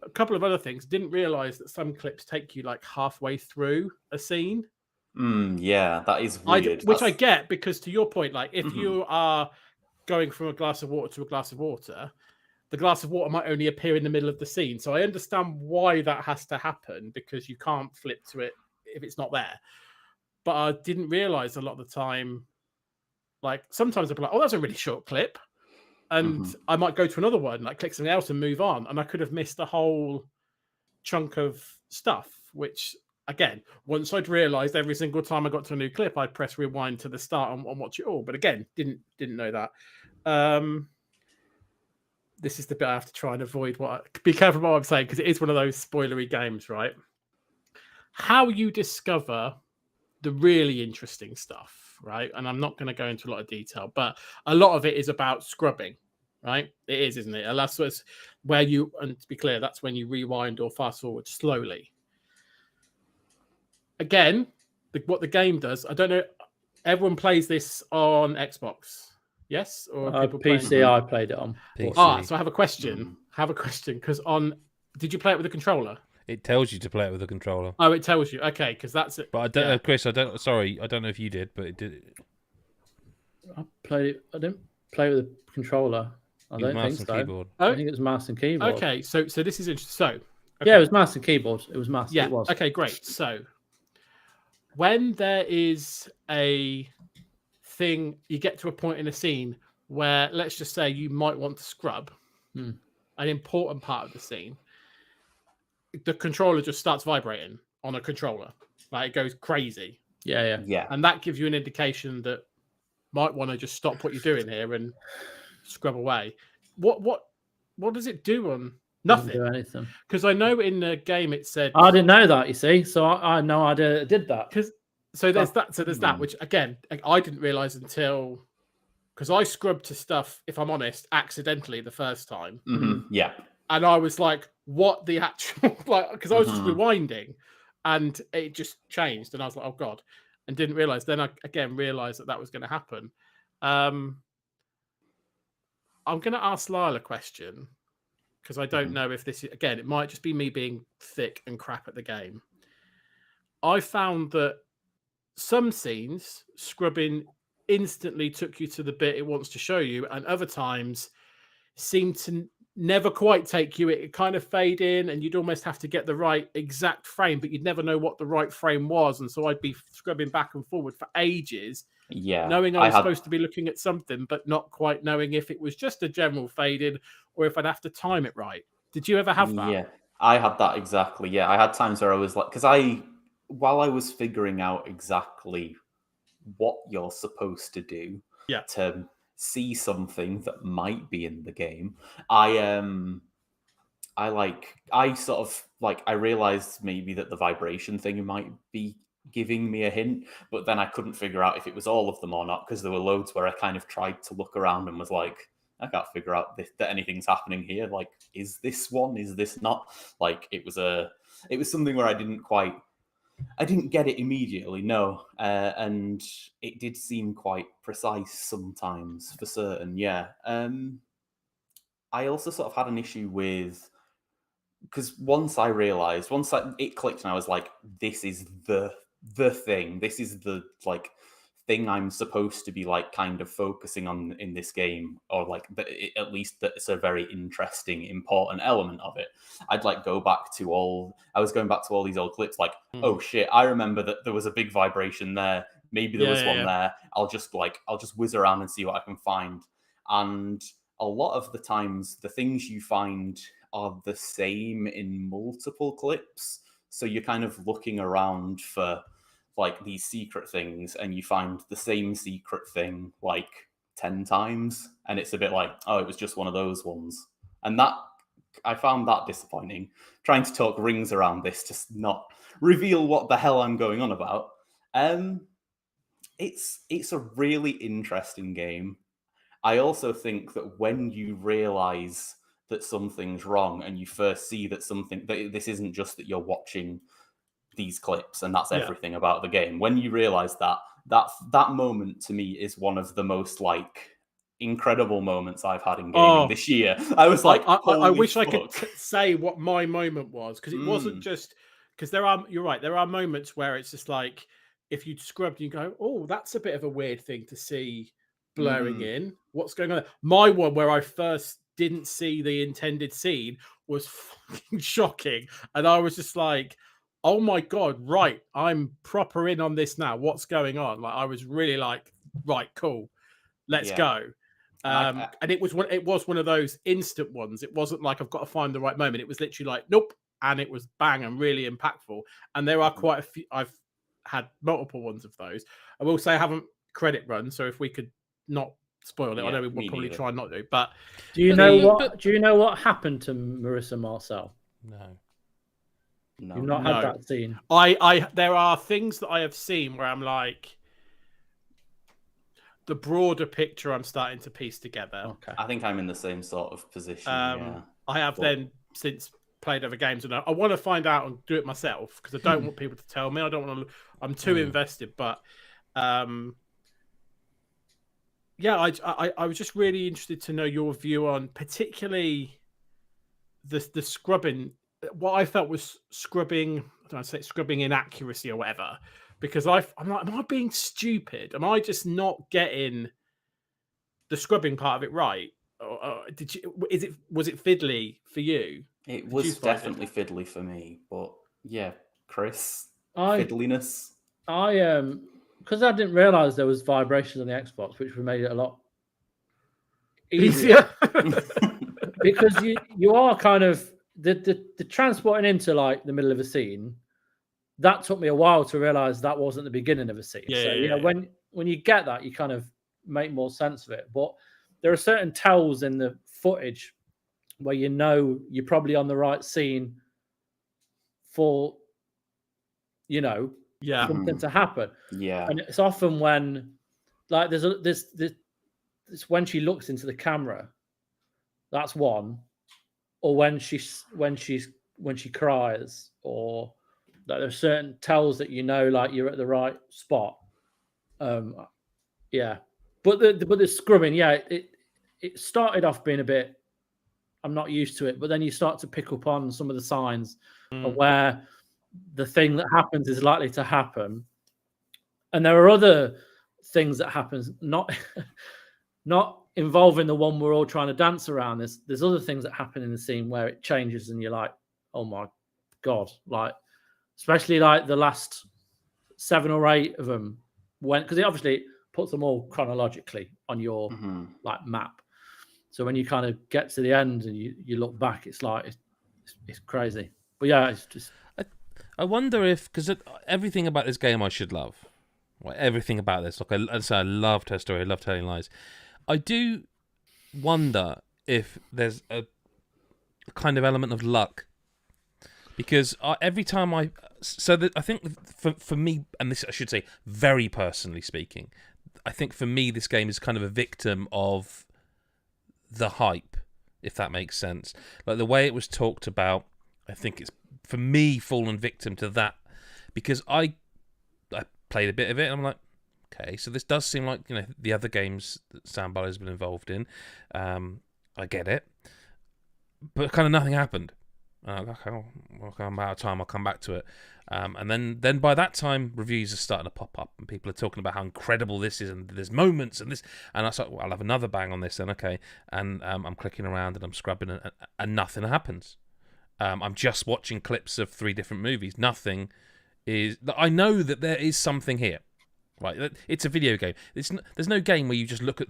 A couple of other things. Didn't realize that some clips take you like halfway through a scene. Yeah, that is weird. Which I get, because to your point, like if you are going from a glass of water to a glass of water, the glass of water might only appear in the middle of the scene. So I understand why that has to happen, because you can't flip to it if it's not there. But I didn't realize a lot of the time, like sometimes I'd be like, oh, that's a really short clip. And I might go to another one, like click something else and move on. And I could have missed a whole chunk of stuff, which again, once I'd realized every single time I got to a new clip, I'd press rewind to the start and watch it all. But again, didn't know that. This is the bit I have to try and avoid. Be careful what I'm saying, because it is one of those spoilery games, right? How you discover the really interesting stuff, right? And I'm not going to go into a lot of detail, but a lot of it is about scrubbing, right? It is, isn't it? And that's where you, and to be clear, that's when you rewind or fast forward slowly. Again, what the game does, I don't know, everyone plays this on Xbox, yes? Or PC, I played it on PC. So I have a question. Because did you play it with a controller? It tells you to play it with a controller. Oh, it tells you. Okay, because that's it. But I don't know, Chris. I don't know if you did, but it did. I didn't play with a controller. I don't think so. Keyboard. I think it was mouse and keyboard. Okay, so this is interesting. So yeah, it was mouse and keyboard. It was mouse. Yeah. It was. Okay, great. So when there is a thing, you get to a point in a scene where, let's just say, you might want to scrub an important part of the scene. The controller just starts vibrating on a controller. Like, it goes crazy. Yeah. And that gives you an indication that might want to just stop what you're doing here and scrub away. What does it do on nothing? Doesn't do anything. Because I know in the game it said I didn't know that, you see. So I had no idea it did that. So there's that, which again I didn't realize until, because I scrubbed to stuff, if I'm honest, accidentally the first time. Yeah. And I was like, what the actual, like, because I was just rewinding and it just changed. And I was like, oh God, and didn't realize. Then I again realized that was going to happen. I'm going to ask Lyle a question because I don't know if this, again, it might just be me being thick and crap at the game. I found that some scenes, scrubbing instantly took you to the bit it wants to show you, and other times seemed to never quite take you. It kind of fade in and you'd almost have to get the right exact frame, but you'd never know what the right frame was. And so I'd be scrubbing back and forward for ages, knowing I was supposed to be looking at something, but not quite knowing if it was just a general fading or if I'd have to time it right. Did you ever have that? Yeah, I had that exactly. Yeah, I had times where I was like, because while I was figuring out exactly what you're supposed to do to see something that might be in the game, I realized maybe that the vibration thing might be giving me a hint, but then I couldn't figure out if it was all of them or not, because there were loads where I kind of tried to look around and was like, I can't figure out that anything's happening here. Like, is this one? Is this not? Like, it was something where I didn't get it immediately, no. And it did seem quite precise sometimes for certain, yeah. I also sort of had an issue with, because once it clicked and I was like, this is the thing. This is the like thing I'm supposed to be like kind of focusing on in this game, or like at least that it's a very interesting, important element of it. I was going back to all these old clips, like, oh shit, I remember that there was a big vibration there. Maybe there was one there. I'll just whiz around and see what I can find. And a lot of the times, the things you find are the same in multiple clips. So you're kind of looking around for like these secret things, and you find the same secret thing like 10 times, and it's a bit like, oh, it was just one of those ones. And that, I found that disappointing, trying to talk rings around this to not reveal what the hell I'm going on about. It's a really interesting game. I also think that when you realize that something's wrong and you first see that this isn't just that you're watching these clips and that's everything about the game. When you realize that moment to me is one of the most like incredible moments I've had in gaming this year. I was like, I wish I could say what my moment was, because it wasn't just because you're right, there are moments where it's just like, if you scrubbed, you go, oh, that's a bit of a weird thing to see blurring in. What's going on there? My one where I first didn't see the intended scene was fucking shocking, and I was just like, oh my God, right, I'm proper in on this now. What's going on? Like, I was really like, right, cool, let's go. And it was one of those instant ones. It wasn't like I've got to find the right moment. It was literally like, nope, and it was bang and really impactful. And there are quite a few. I've had multiple ones of those. I will say I haven't credit run, so if we could not spoil it, I know we will probably try not to. But do you know what happened to Marissa Marcel? No. You've not had that scene. There are things that I have seen where I'm like, the broader picture I'm starting to piece together. Okay. I think I'm in the same sort of position. I have then since played other games, and I want to find out and do it myself, because I don't want people to tell me. I don't want to. I'm too invested. But I was just really interested to know your view on particularly the scrubbing. What I felt was scrubbing. I don't want to say scrubbing inaccuracy or whatever. Because I'm like, am I being stupid? Am I just not getting the scrubbing part of it right? Or was it fiddly for you? It was definitely fiddly for me, but yeah, Chris, fiddliness. Because I didn't realize there was vibrations on the Xbox, which made it a lot easier. Because you are kind of the transporting into like the middle of a scene. That took me a while to realize that wasn't the beginning of a scene. When you get that, you kind of make more sense of it. But there are certain tells in the footage where you know you're probably on the right scene for, something to happen. Yeah. And it's often when, like, there's it's when she looks into the camera. That's one. or when she cries, or like there are certain tells that like you're at the right spot. Yeah, but the scrubbing, it started off being a bit. I'm not used to it, but then you start to pick up on some of the signs of where the thing that happens is likely to happen, and there are other things that happens not involving the one we're all trying to dance around. There's other things that happen in the scene where it changes, and you're like, oh my god, like especially like the last 7 or 8 of them, because it obviously puts them all chronologically on your like map. So when you kind of get to the end and you look back, it's like it's crazy. But yeah, it's just. I wonder if, because everything about this game I should love, like everything about this. Like I loved her story. I love Telling Lies. I do wonder if there's a kind of element of luck, because every time I think for me, and this I should say very personally speaking, I think for me this game is kind of a victim of the hype, if that makes sense. Like the way it was talked about, I think it's for me fallen victim to that, because I played a bit of it and I'm like, okay, so this does seem like the other games that Sam Barlow has been involved in. I get it, but kind of nothing happened. Okay, I'm out of time. I'll come back to it. And then by that time, reviews are starting to pop up, and people are talking about how incredible this is, and there's moments, and this. And I thought, well, I'll have another bang on this then, okay. And I'm clicking around and I'm scrubbing, and nothing happens. I'm just watching clips of 3 different movies. Nothing is. I know that there is something here, right? It's a video game. There's no game where you just look at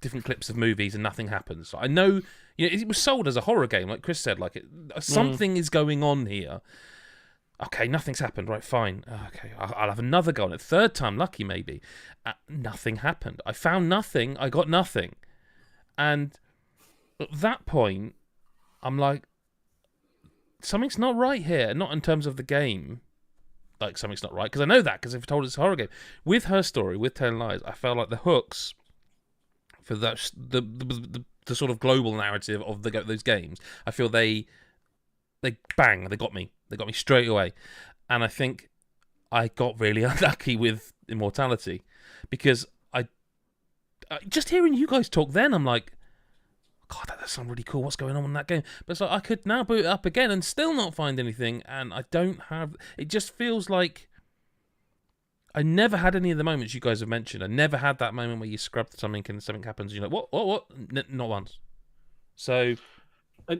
different clips of movies and nothing happens. I know. It was sold as a horror game, like Chris said. Like something is going on here. Okay, nothing's happened. Right, fine. Okay, I'll have another go on it. 3rd time, lucky maybe. Nothing happened. I found nothing. I got nothing. And at that point, I'm like, something's not right here. Not in terms of the game. Like something's not right, because I know that because they've told us it's a horror game. With her story, with Telling Lies, I felt like the hooks for that the sort of global narrative of those games, I feel they got me. They got me straight away. And I think I got really unlucky with Immortality, because I just hearing you guys talk then, I'm like, God, that sounds really cool. What's going on in that game? But it's like I could now boot it up again and still not find anything, and I don't have. It just feels like I never had any of the moments you guys have mentioned. I never had that moment where you scrubbed something and something happens. You're like, what? Not once. So, I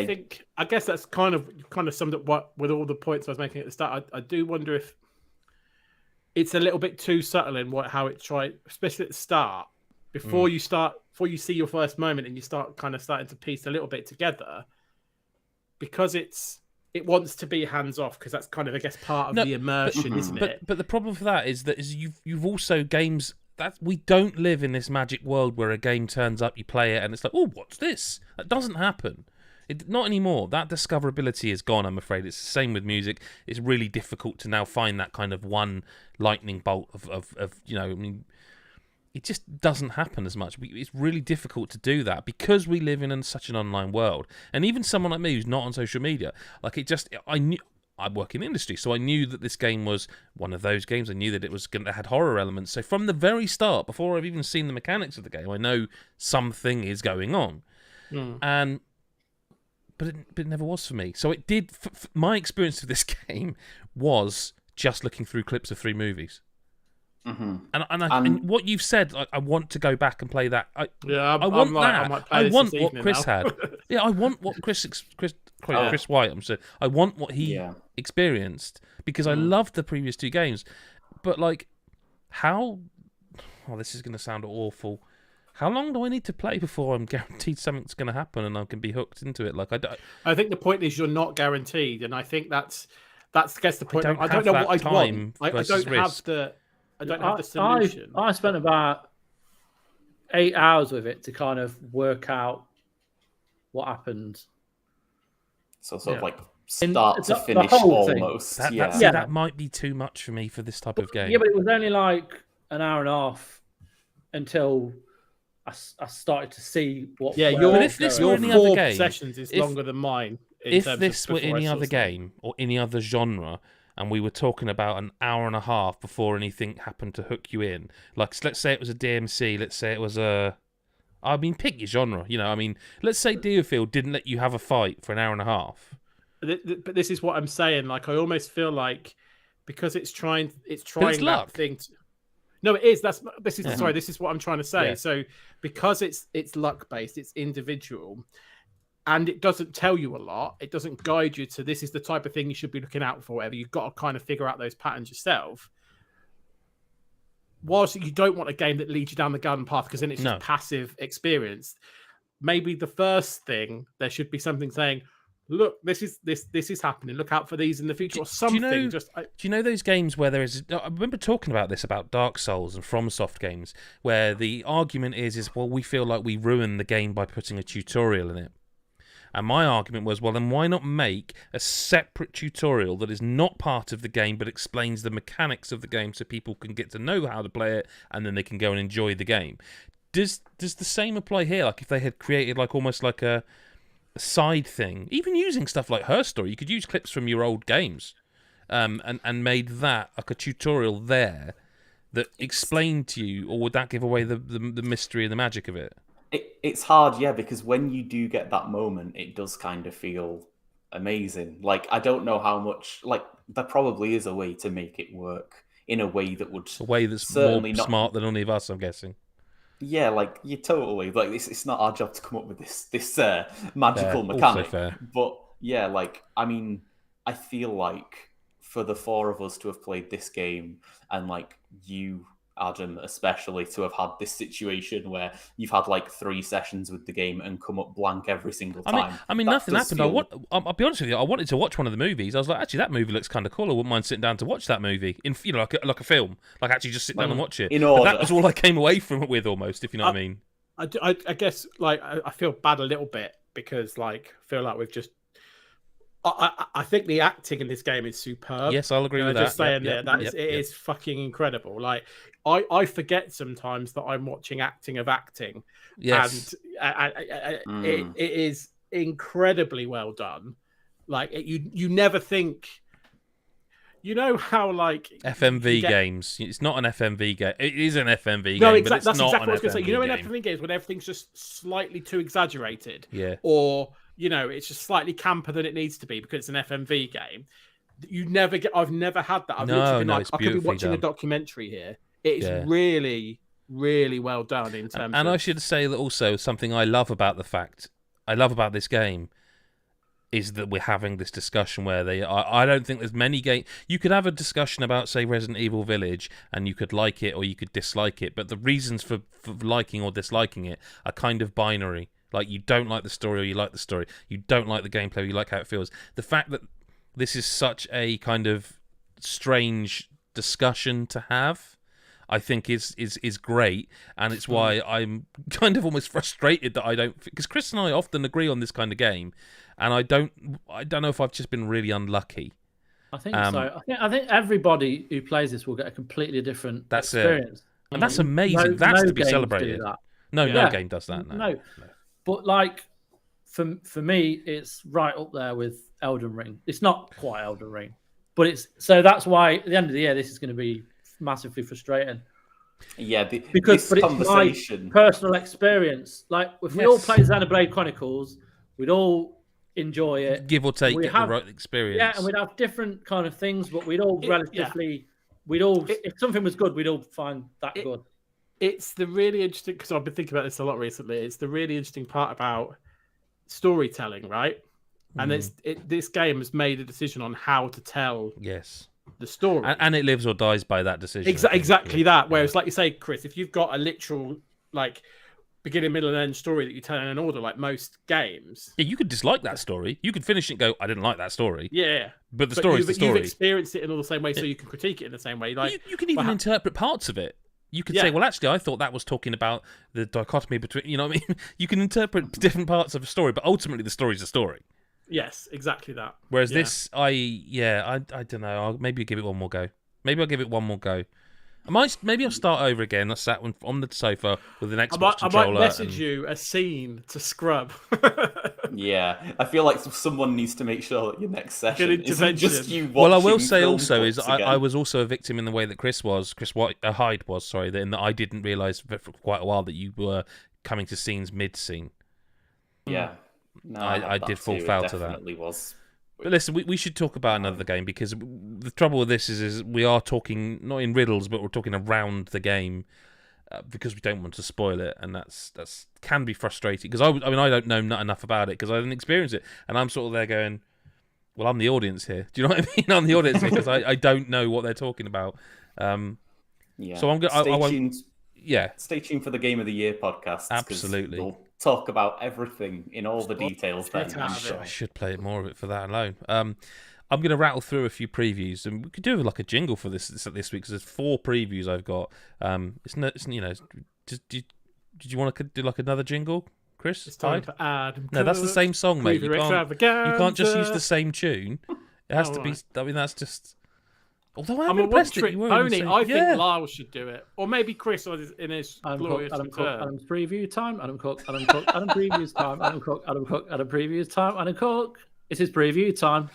think. I guess that's kind of summed up what with all the points I was making at the start. I do wonder if it's a little bit too subtle in how it tried, especially at the start, before you see your first moment and you starting to piece a little bit together, because it wants to be hands off, because that's kind of, I guess, part of the immersion, isn't it? But the problem for that is you've also games that we don't live in this magic world where a game turns up, you play it, and it's like, oh, what's this? That doesn't happen. Not anymore. That discoverability is gone, I'm afraid. It's the same with music. It's really difficult to now find that kind of one lightning bolt of I mean, it just doesn't happen as much. It's really difficult to do that because we live in such an online world. And even someone like me who's not on social media, I work in the industry, so I knew that this game was one of those games. I knew that it had horror elements. So from the very start, before I've even seen the mechanics of the game, I know something is going on. But it never was for me. So it did. My experience of this game was just looking through clips of 3 movies. Mm-hmm. And what you've said, I want to go back and play that. I want that. I want what Chris had. Yeah, I want what Chris White. I want what he experienced, because I loved the previous 2 games. But how? Oh, this is going to sound awful. How long do I need to play before I'm guaranteed something's going to happen and I can be hooked into it? I think the point is you're not guaranteed, and I think that's gets the point. I don't know what I'd want. I don't have the solution. I spent about 8 hours with it to kind of work out what happened. So sort of like start to finish almost. That might be too much for me for this type of game. Yeah, but it was only like an hour and a half until I started to see what. Yeah, But if this were any other game, sessions is longer than mine. If this were any other game or any other genre, and we were talking about an hour and a half before anything happened to hook you in, like let's say it was a DMC, let's say it was pick your genre. Let's say DioField didn't let you have a fight for an hour and a half. But this is what I'm saying. Like, I almost feel like because it's trying that thing. No, it is. This is what I'm trying to say. Yeah. So because it's luck based, it's individual, and it doesn't tell you a lot. It doesn't guide you to this is the type of thing you should be looking out for. Whatever, you've got to kind of figure out those patterns yourself. Whilst you don't want a game that leads you down the garden path because then it's just passive experience. Maybe the first thing there should be something saying, look, this is happening. Look out for these in the future, or something. Do you know those games where there is? I remember talking about this about Dark Souls and FromSoft games, where the argument is well, we feel like we ruin the game by putting a tutorial in it. And my argument was, well, then why not make a separate tutorial that is not part of the game but explains the mechanics of the game so people can get to know how to play it and then they can go and enjoy the game? Does the same apply here? Like if they had created like almost like a side thing, even using stuff like Her Story, you could use clips from your old games, and made that like a tutorial there that explained to you, or would that give away the mystery and the magic of it? It's hard, yeah, because when you do get that moment, it does kind of feel amazing. Like, I don't know how much, like, there probably is a way to make it work in a way that would... A way that's more smart than any of us, I'm guessing. Yeah, like, you totally... Like, it's not our job to come up with this magical mechanic. Fair. But, yeah, like, I mean, I feel like for the four of us to have played this game, and, like, you... Adam, especially, to have had this situation where you've had like 3 sessions with the game and come up blank every single time. I mean, nothing happened. I'll be honest with you. I wanted to watch one of the movies. I was like, actually, that movie looks kind of cool. I wouldn't mind sitting down to watch that movie in, like a film, like actually just sit down and watch it. In order. But that was all I came away from it with, almost, if you know what I mean. I guess like I feel bad a little bit because like I feel like we've just. I think the acting in this game is superb. Yes, I'll agree with that. Just saying it is fucking incredible. Like I forget sometimes that I'm watching acting of acting. Yes, and it is incredibly well done. Like you never think. You know how like FMV games. It's not an FMV game. It is an FMV game. No, but it's that's not exactly what I was going to say. You know, in game. FMV games when everything's just slightly too exaggerated. Yeah. Or you know, it's just slightly camper than it needs to be because it's an FMV game. You never get. I've never had that. I've literally been like, I could be watching a documentary here. It is really, really well done in terms. And I should say that also something I love about this game is that we're having this discussion where I don't think there's many games. You could have a discussion about, say, Resident Evil Village, and you could like it or you could dislike it, but the reasons for liking or disliking it are kind of binary. Like, you don't like the story or you like the story. You don't like the gameplay or you like how it feels. The fact that this is such a kind of strange discussion to have, I think is great, and it's why I'm kind of almost frustrated that I don't, because Chris and I often agree on this kind of game, and I don't know if I've just been really unlucky. I think so. I think everybody who plays this will get a completely different experience. And that's amazing. That's to be celebrated. No game does that. No. But like for me, it's right up there with Elden Ring. It's not quite Elden Ring, but it's so that's why at the end of the year this is going to be massively frustrating. Yeah, because it's my personal experience. Like if we all play Xenoblade Chronicles, we'd all enjoy it, give or take, the right experience. Yeah, and we'd have different kind of things, but we'd all if something was good, we'd all find that good. It's the really interesting, because I've been thinking about this a lot recently. It's the really interesting part about storytelling, right? And this game has made a decision on how to tell the story, and it lives or dies by that decision. Exactly that. Whereas, like you say, Chris, if you've got a literal like beginning, middle, and end story that you tell in an order, like most games, you could dislike that story. You could finish it and go, "I didn't like that story." Yeah, but the story's the story. You've experienced it in all the same way, so you can critique it in the same way. Like you can even interpret parts of it. You could say, well, actually, I thought that was talking about the dichotomy between, you know what I mean? You can interpret different parts of a story, but ultimately the story's a story. Yes, exactly that. Whereas this, I don't know. Maybe I'll give it one more go. Maybe I'll start over again. I sat on the sofa with an Xbox I controller. might message you a scene to scrub. Yeah, I feel like someone needs to make sure that your next session isn't just you watching. Well, I will say film also is clips I was also a victim in the way that Chris Hyde was. Sorry, in that I didn't realise for quite a while that you were coming to scenes mid-scene. Yeah, no, I did fall foul to that. Definitely was. But listen, we should talk about another game, because the trouble with this is we are talking not in riddles, but we're talking around the game, because we don't want to spoil it, and that's can be frustrating. Because I don't know not enough about it because I didn't experience it, and I'm sort of there going, well, I'm the audience here. Do you know what I mean? I'm the audience here because I don't know what they're talking about. Yeah. So I'm going. Stay tuned for the Game of the Year podcast. Absolutely. We'll talk about everything in all the details then. I should play more of it for that alone. I'm going to rattle through a few previews, and we could do like a jingle for this week because there's 4 previews I've got. Did you want to do like another jingle, Chris? It's time for Adam. No, that's the same song, mate. You can't just use the same tune. It has to be. Right. I mean, that's just. Although I'm impressed that you were only, I think Lyle should do it, or maybe Chris in his glorious return. Adam's preview time. Adam Cook. Adam previews time. Adam Cook. Adam previews time. Adam Cook. It's his preview time.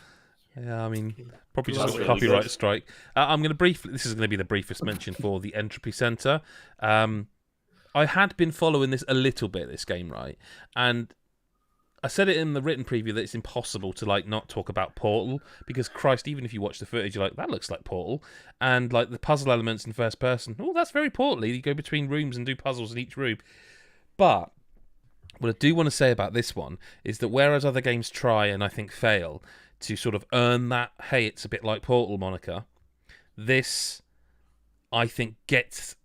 Yeah, I mean, probably just got a copyright strike. I'm going to briefly. This is going to be the briefest mention for the Entropy Centre. I had been following this a little bit, this game, right, and I said it in the written preview that it's impossible to like not talk about Portal because Christ, even if you watch the footage, you're like, that looks like Portal, and like the puzzle elements in first person. Oh, that's very Portal-y. You go between rooms and do puzzles in each room. But what I do want to say about this one is that whereas other games try and I think fail to sort of earn that, hey, it's a bit like Portal moniker, this I think gets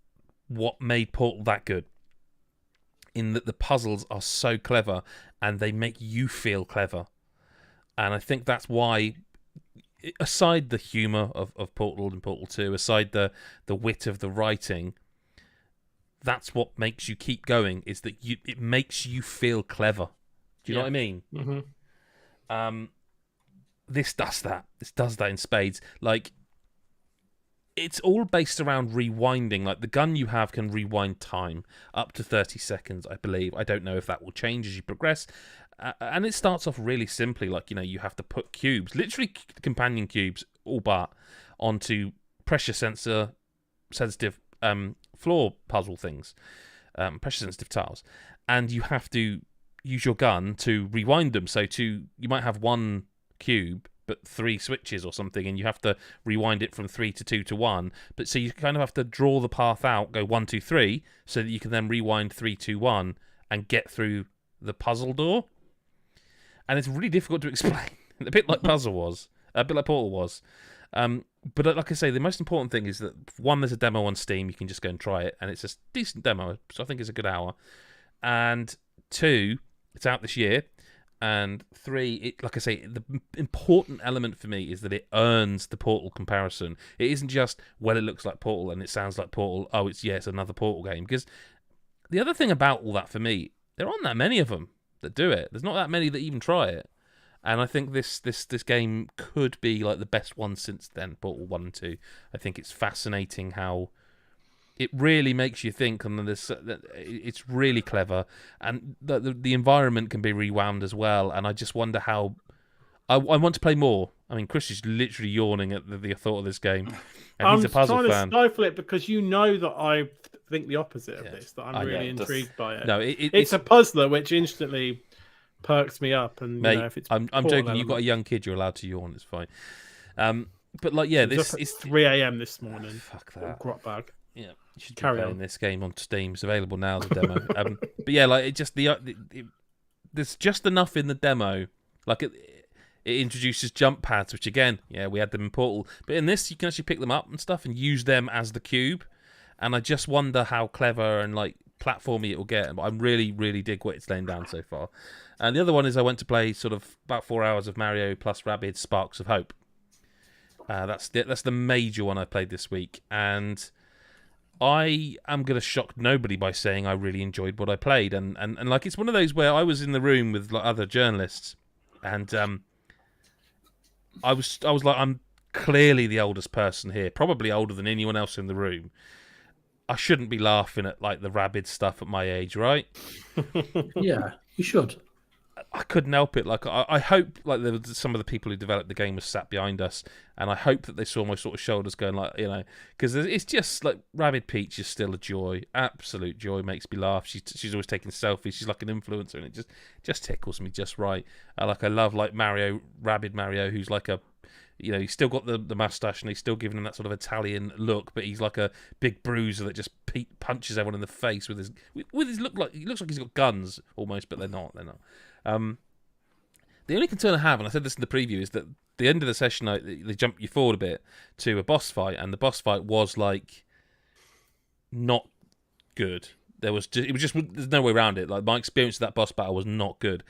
what made Portal that good. In that the puzzles are so clever and they make you feel clever. And I think that's why, aside the humour of Portal and Portal 2, aside the wit of the writing, that's what makes you keep going, is that it makes you feel clever. Do you know what I mean? Mm-hmm. This does that. This does that in spades. Like, it's all based around rewinding. Like, the gun you have can rewind time up to 30 seconds, I believe. I don't know if that will change as you progress. And it starts off really simply. Like, you have to put cubes, literally companion cubes, all but, onto pressure sensitive floor puzzle things, pressure sensitive tiles. And you have to use your gun to rewind them. So you might have one cube, but 3 switches or something, and you have to rewind it from 3 to 2 to 1. But so you kind of have to draw the path out, go 1, 2, 3, so that you can then rewind 3, 2, 1 and get through the puzzle door. And it's really difficult to explain, a bit like Puzzle was, a bit like Portal was. But like I say, the most important thing is that 1, there's a demo on Steam, you can just go and try it, and it's a decent demo, so I think it's a good hour. And 2, it's out this year. And 3, like I say, the important element for me is that it earns the Portal comparison. It isn't just, well, it looks like Portal and it sounds like Portal. Oh, it's another Portal game. Because the other thing about all that for me, there aren't that many of them that do it. There's not that many that even try it. And I think this game could be like the best one since then, Portal 1 and 2. I think it's fascinating how it really makes you think, and it's really clever, and the environment can be rewound as well. And I just wonder how. I want to play more. I mean, Chris is literally yawning at the thought of this game, and he's a puzzle fan. I'm trying to stifle it because you know that I think the opposite of this. That I'm really intrigued by it. No, it's a puzzler which instantly perks me up. And mate, if it's I'm joking. You've got a young kid. You're allowed to yawn. It's fine. But like, this is 3 a.m. this morning. Fuck that. Grot bag. Yeah, you should carry on. This game on Steam. It's available now, the demo. But yeah, like, it just there's just enough in the demo. Like, it introduces jump pads, which again, we had them in Portal, but in this you can actually pick them up and stuff and use them as the cube. And I just wonder how clever and like platformy it will get. But I really, really dig what it's laying down so far. And the other one is I went to play sort of about 4 hours of Mario plus Rabbids Sparks of Hope. That's the major one I played this week, and I am going to shock nobody by saying I really enjoyed what I played, and like, it's one of those where I was in the room with like other journalists, and I was like, I'm clearly the oldest person here, probably older than anyone else in the room. I shouldn't be laughing at like the Rabbids stuff at my age, right? Yeah, you should. I couldn't help it. Like I hope like some of the people who developed the game was sat behind us, and I hope that they saw my sort of shoulders going like, because it's just like Rabbid Peach is still a joy, absolute joy. Makes me laugh. She's always taking selfies. She's like an influencer, and it just tickles me just right. I love like Rabbid Mario, who's like a, he's still got the mustache and he's still giving him that sort of Italian look, but he's like a big bruiser that just punches everyone in the face with his look like he looks like he's got guns almost, but they're not. The only concern I have, and I said this in the preview, is that at the end of the session they jump you forward a bit to a boss fight, and the boss fight was like not good. There's no way around it. Like my experience of that boss battle was not good.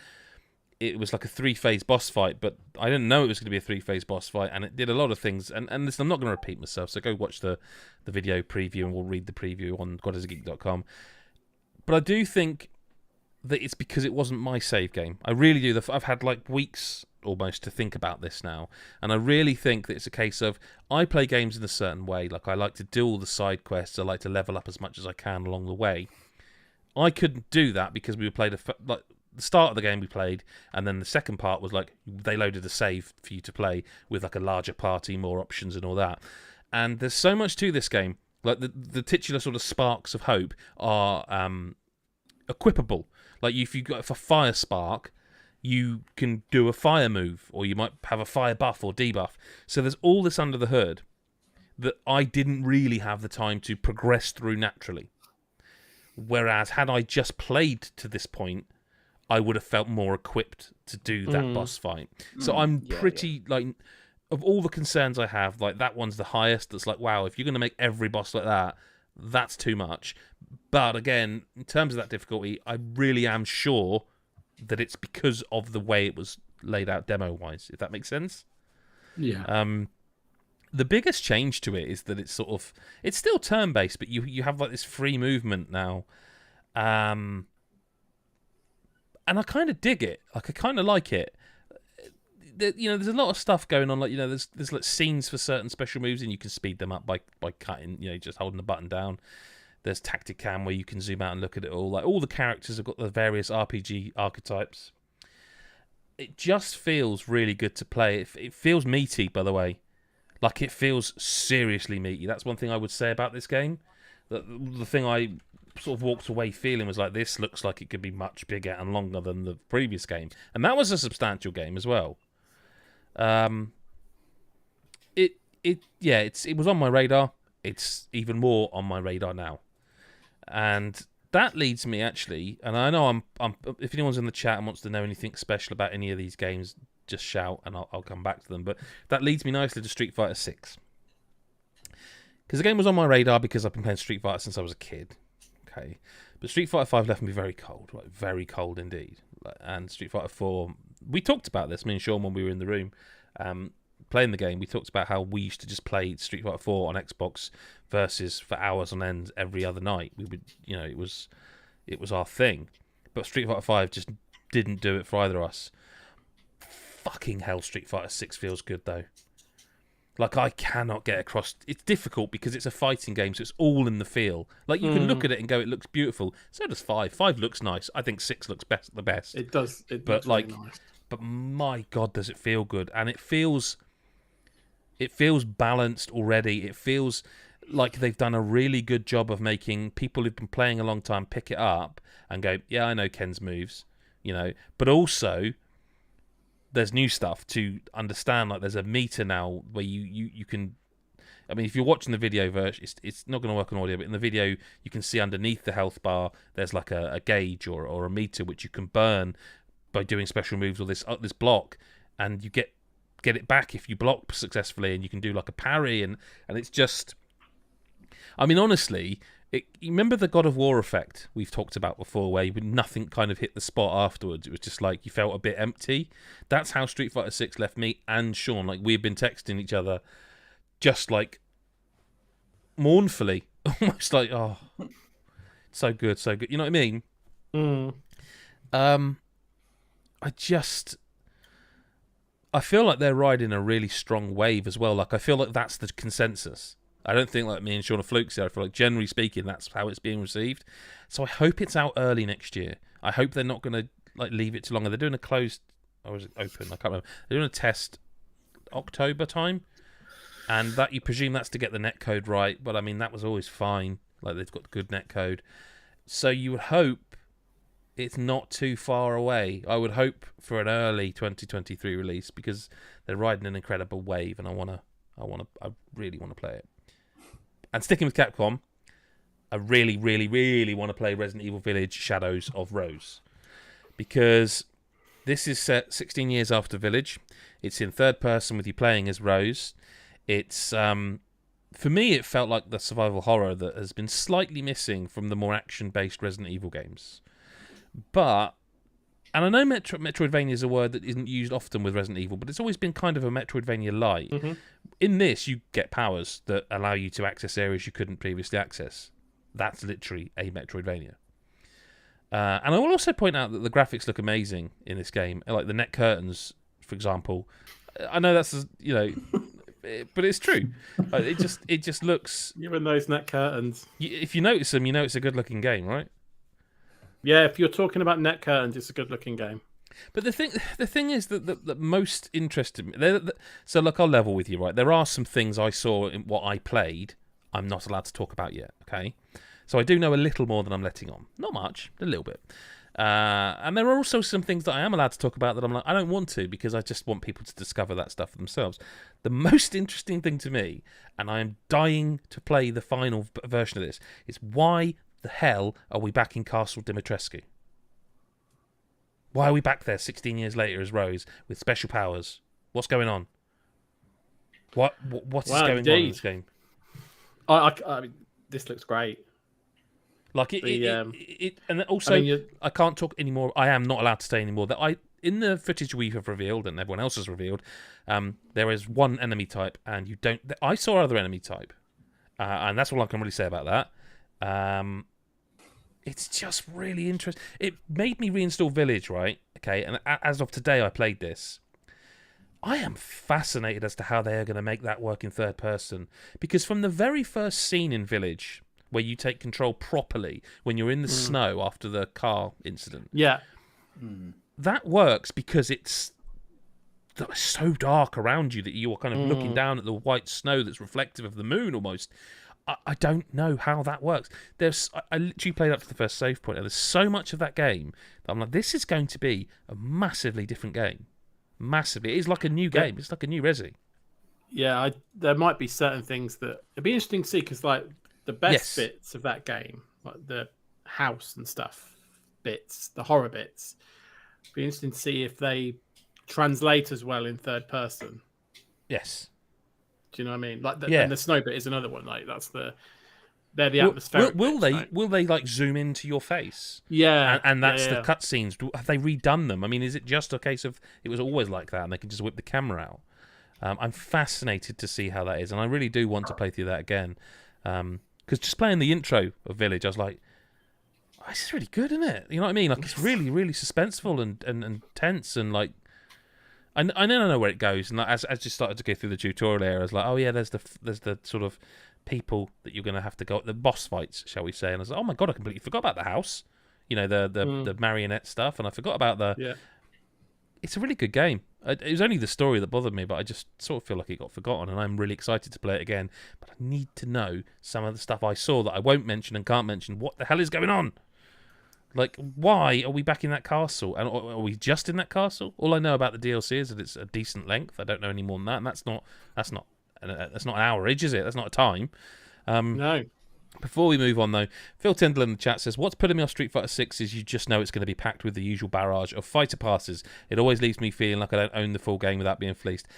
It was like a 3-phase boss fight, but I didn't know it was going to be a 3-phase boss fight, and it did a lot of things. And listen, I'm not going to repeat myself, so go watch the video preview, and we'll read the preview on GodIsAGeek.com. But I do think that it's because it wasn't my save game. I really do. I've had like weeks almost to think about this now, and I really think that it's a case of I play games in a certain way. Like I like to do all the side quests. I like to level up as much as I can along the way. I couldn't do that because we played the start of the game we played, and then the second part was like they loaded a save for you to play with like a larger party, more options, and all that. And there's so much to this game. Like the titular sort of sparks of hope are equipable. Like if you got a fire spark, you can do a fire move, or you might have a fire buff or debuff. So there's all this under the hood that I didn't really have the time to progress through naturally. Whereas had I just played to this point, I would have felt more equipped to do that boss fight. So I'm pretty like, of all the concerns I have, like that one's the highest. That's like, wow, if you're going to make every boss like that, that's too much. But again, in terms of that difficulty, I really am sure that it's because of the way it was laid out demo-wise, if that makes sense. Yeah. The biggest change to it is that it's still turn-based, but you have like this free movement now. And I kind of dig it. Like I kind of like it. There's a lot of stuff going on. Like there's like scenes for certain special moves, and you can speed them up by cutting. Just holding the button down. There's Tacticam where you can zoom out and look at it all. Like all the characters have got the various RPG archetypes. It just feels really good to play. It feels meaty, by the way. Like it feels seriously meaty. That's one thing I would say about this game. The thing I sort of walked away feeling was like, this looks like it could be much bigger and longer than the previous game, and that was a substantial game as well. It was on my radar. It's even more on my radar now, and that leads me actually. And I know I'm. If anyone's in the chat and wants to know anything special about any of these games, just shout and I'll come back to them. But that leads me nicely to Street Fighter 6, because the game was on my radar because I've been playing Street Fighter since I was a kid. Okay, but Street Fighter 5 left me very cold, like very cold indeed. And Street Fighter 4, we talked about this, me and Sean, when we were in the room playing the game. We talked about how we used to just play Street Fighter 4 on Xbox versus for hours on end every other night. We would, it was our thing. But Street Fighter 5 just didn't do it for either of us. Fucking hell, Street Fighter 6 feels good though. Like I cannot get across. It's difficult because it's a fighting game, so it's all in the feel. Like you can look at it and go, it looks beautiful. So does 5. 5 looks nice. I think 6 looks the best. It does. But looks really nice. But my God, does it feel good? And it feels balanced already. It feels like they've done a really good job of making people who've been playing a long time pick it up and go, yeah, I know Ken's moves, But also, there's new stuff to understand. Like there's a meter now where you can. I mean, if you're watching the video version, it's not going to work on audio, but in the video you can see underneath the health bar there's like a gauge or a meter which you can burn by doing special moves or this block, and you get it back if you block successfully, and you can do like a parry, and it's just. I mean, honestly, you remember the God of War effect we've talked about before, where nothing kind of hit the spot afterwards. It was just like you felt a bit empty. That's how Street Fighter 6 left me and Sean. Like we've been texting each other, just like mournfully, almost like, oh, so good, so good. You know what I mean? I feel like they're riding a really strong wave as well. Like, I feel like that's the consensus. I don't think like me and Sean are flukes here. I feel like, generally speaking, that's how it's being received. So I hope it's out early next year. I hope they're not going to like leave it too long. They're doing a closed, or is it open? I can't remember. They're doing a test October time, and that you presume that's to get the netcode right. But I mean, that was always fine. Like, they've got good netcode, so you would hope it's not too far away. I would hope for an early 2023 release because they're riding an incredible wave, and I really want to play it. And sticking with Capcom, I really, really, really want to play Resident Evil Village Shadows of Rose. Because this is set 16 years after Village. It's in third person with you playing as Rose. It's, for me, it felt like the survival horror that has been slightly missing from the more action-based Resident Evil games. But, and I know Metroidvania is a word that isn't used often with Resident Evil, but it's always been kind of a Metroidvania light. Mm-hmm. In this, you get powers that allow you to access areas you couldn't previously access. That's literally a Metroidvania. And I will also point out that the graphics look amazing in this game. Like the net curtains, for example. I know that's, but it's true. It just looks... Even those net curtains. If you notice them, you know it's a good-looking game, right? Yeah, if you're talking about net curtains, it's a good-looking game. But the thing is that most interested me. So look, I'll level with you, right? There are some things I saw in what I played I'm not allowed to talk about yet, okay? So I do know a little more than I'm letting on. Not much, a little bit. And there are also some things that I am allowed to talk about that I'm like, I don't want to because I just want people to discover that stuff for themselves. The most interesting thing to me, and I am dying to play the final version of this, is why the hell are we back in Castle Dimitrescu? Why are we back there 16 years later as Rose with special powers? What's going on? What's going on in this game? I mean, this looks great. Like and also I can't talk anymore. I am not allowed to say anymore. That in the footage we have revealed and everyone else has revealed, there is one enemy type, and you don't. I saw other enemy type, and that's all I can really say about that. It's just really interesting. It made me reinstall Village, right? Okay, and as of today, I played this. I am fascinated as to how they are going to make that work in third person. Because from the very first scene in Village, where you take control properly, when you're in the snow after the car incident. Yeah. That works because it's so dark around you that you are kind of looking down at the white snow that's reflective of the moon almost. I don't know how that works. I literally played up to the first save point, and there's so much of that game that I'm like, this is going to be a massively different game. Massively. It is like a new game. It's like a new Resi. Yeah, there might be certain things that it'd be interesting to see because, like, the best bits of that game, like the house and stuff bits, the horror bits, it'd be interesting to see if they translate as well in third person. Yes. Do you know what I mean? Like, and the snow bit is another one. Like, they're the atmospheric. Will they like zoom into your face? Yeah, and that's the cutscenes. Have they redone them? I mean, is it just a case of it was always like that, and they can just whip the camera out? I'm fascinated to see how that is, and I really do want to play through that again. Because just playing the intro of Village, I was like, oh, this is really good, isn't it? You know what I mean? Like, it's really, really suspenseful and tense, and like. I don't know where it goes, and as you started to go through the tutorial area, I was like, oh yeah, there's the sort of people that you're going to have to go, the boss fights, shall we say? And I was like, oh my god, I completely forgot about the house, you know, the marionette stuff, and I forgot about the. Yeah. It's a really good game. It was only the story that bothered me, but I just sort of feel like it got forgotten, and I'm really excited to play it again. But I need to know some of the stuff I saw that I won't mention and can't mention. What the hell is going on? Like, why are we back in that castle? And are we just in that castle? All I know about the DLC is that it's a decent length. I don't know any more than that, and that's not an hourage, is it? That's not a time. No. Before we move on, though, Phil Tyndall in the chat says, what's putting me off Street Fighter 6 is you just know it's going to be packed with the usual barrage of fighter passes. It always leaves me feeling like I don't own the full game without being fleeced.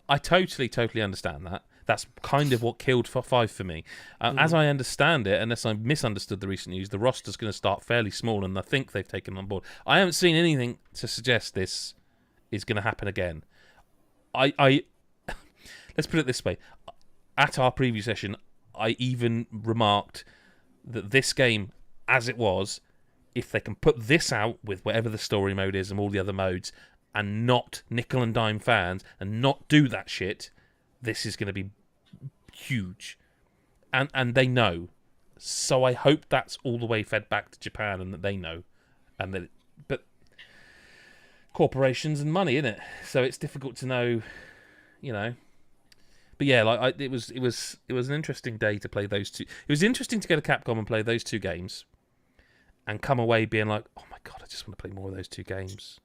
I totally understand that. That's kind of what killed 5 for me. As I understand it, unless I misunderstood the recent news, the roster's going to start fairly small, and I think they've taken on board. I haven't seen anything to suggest this is going to happen again. I let's put it this way. At our preview session, I even remarked that this game, as it was, if they can put this out with whatever the story mode is and all the other modes, and not nickel and dime fans and not do that shit, this is going to be huge. And they know. So I hope that's all the way fed back to Japan and that they know. And that, but corporations and money, innit? So it's difficult to know, you know. But yeah, like it was an interesting day to play those two. It was interesting to go to Capcom and play those two games, and come away being like, oh my god, I just want to play more of those two games.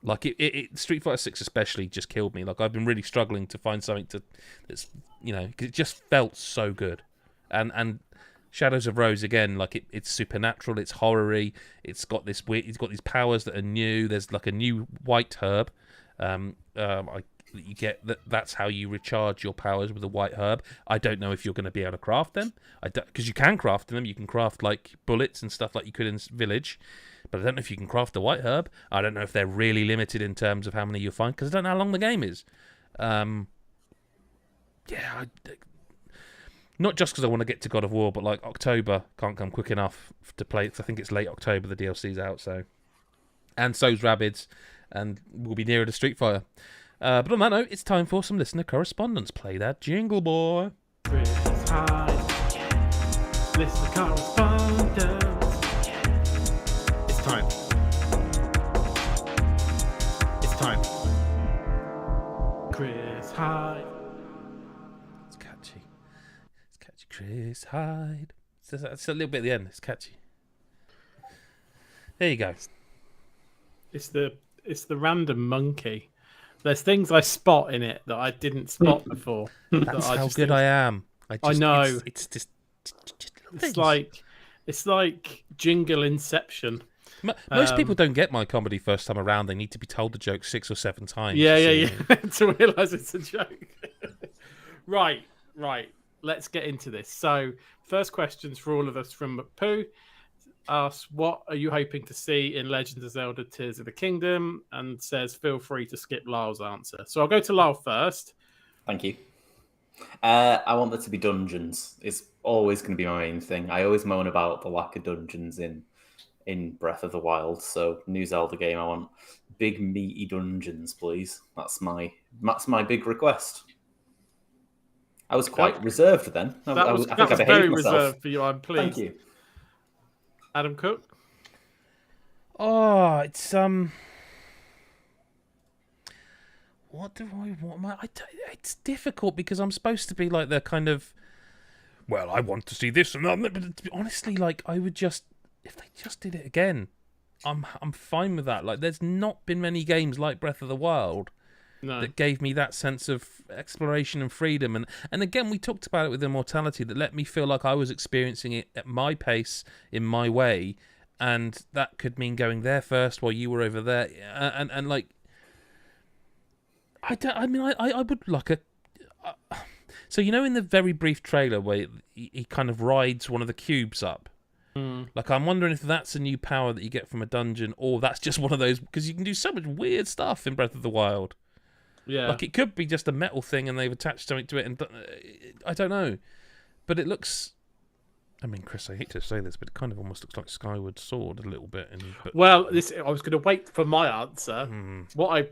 Like it Street Fighter 6 especially just killed me. Like I've been really struggling to find something that's, you know, because it just felt so good, and Shadows of Rose again, like it's supernatural, it's horror-y, it's got these powers that are new. There's like a new white herb. You get that's how you recharge your powers with a white herb. I don't know if you're going to be able to craft them. Because you can craft them. You can craft like bullets and stuff like you could in Village. But I don't know if you can craft the white herb. I don't know if they're really limited in terms of how many you'll find, because I don't know how long the game is. Not just because I want to get to God of War, but like October can't come quick enough to play. I think it's late October the DLC's out, so. And so's Rabbids, and we'll be nearer to Street Fighter. But on that note, it's time for some listener correspondence. Play that jingle, boy. Chris Hyde. Listener correspondence. It's time. It's time. Chris Hyde. It's catchy. It's catchy. Chris Hyde. It's a little bit at the end. It's catchy. There you go. It's the random monkey. There's things I spot in it that I didn't spot before. That's how good I am. I know. It's just it's like jingle inception. Most people don't get my comedy first time around. They need to be told the joke 6 or 7 times. Yeah. To realise it's a joke. Right. Let's get into this. So, first questions for all of us from Pooh. Asks, what are you hoping to see in Legend of Zelda Tears of the Kingdom? And says, feel free to skip Lyle's answer. So I'll go to Lyle first. Thank you. I want there to be dungeons. It's always going to be my main thing. I always moan about the lack of dungeons in Breath of the Wild. So new Zelda game, I want big meaty dungeons, please. That's my big request. I was quite reserved then. That was very reserved for you. I'm pleased. Thank you. Adam Cook? Oh, it's what do I want? It's difficult because I'm supposed to be like the kind of, well, I want to see this and that. But honestly, like I would just, if they just did it again, I'm fine with that. Like, there's not been many games like Breath of the Wild that gave me that sense of exploration and freedom. And again, we talked about it with Immortality, that let me feel like I was experiencing it at my pace, in my way, and that could mean going there first while you were over there. And like, I would like a. So you know, in the very brief trailer where he kind of rides one of the cubes up. Like, I'm wondering if that's a new power that you get from a dungeon, or that's just one of those, because you can do so much weird stuff in Breath of the Wild. Yeah, like it could be just a metal thing and they've attached something to it, and I don't know, but it looks. I mean, Chris, I hate to say this, but it kind of almost looks like Skyward Sword a little bit. Well, I was going to wait for my answer. What I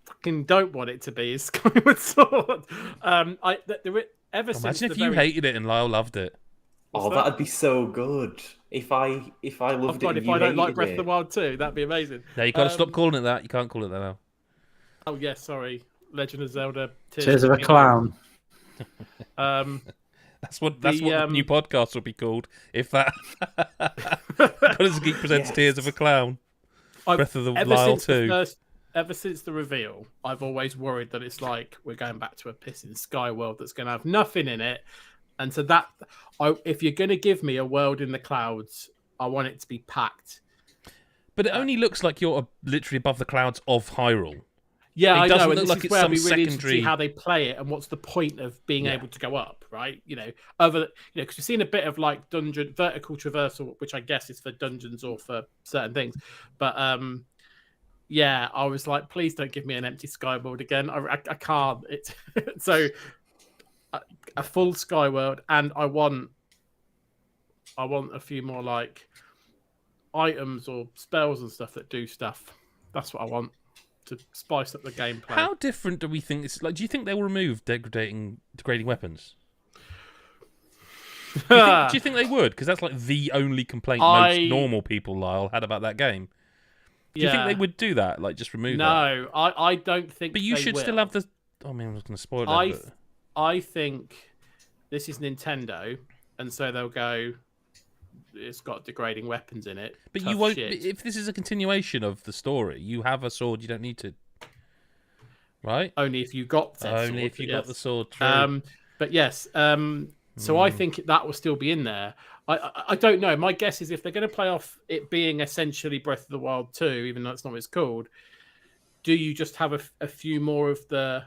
fucking don't want it to be is Skyward Sword. Imagine if you hated it and Lyle loved it. That'd be so good. If I loved it, if I don't like Breath of the Wild too, that'd be amazing. No, you got to stop calling it that. You can't call it that now. Oh yeah, sorry. Legend of Zelda Tears of a Clown. That's what the new podcast will be called. If that Colours Geek presents Tears of a Clown. Breath of the Wild 2. Ever since the reveal, I've always worried that it's like we're going back to a pissing sky world that's going to have nothing in it. And so that, if you're going to give me a world in the clouds, I want it to be packed. But it only looks like you're literally above the clouds of Hyrule. Yeah, I know. And look this like is where I'll be some really interested to secondary... see how they play it and what's the point of being able to go up, right? Because we've seen a bit of like dungeon vertical traversal, which I guess is for dungeons or for certain things. But yeah, I was like, please don't give me an empty sky world again. I can't. So a full sky world, and I want a few more like items or spells and stuff that do stuff. That's what I want. to spice up the gameplay. How different do we think it's like? Do you think they will remove degrading weapons? Do you think they would? Because that's like the only complaint most normal people, Lyle, had about that game. Do you think they would do that? Like, just remove that? No, I don't think. But you should still have the. I mean, I was going to spoil it. I think this is Nintendo, and so they'll go. It's got degrading weapons in it. But you won't. If this is a continuation of the story, you have a sword. You don't need to. Right? Only if you got. Only if you got the sword. True. But yes. So I think that will still be in there. I don't know. My guess is if they're going to play off it being essentially Breath of the Wild 2, even though that's not what it's called, do you just have a few more of the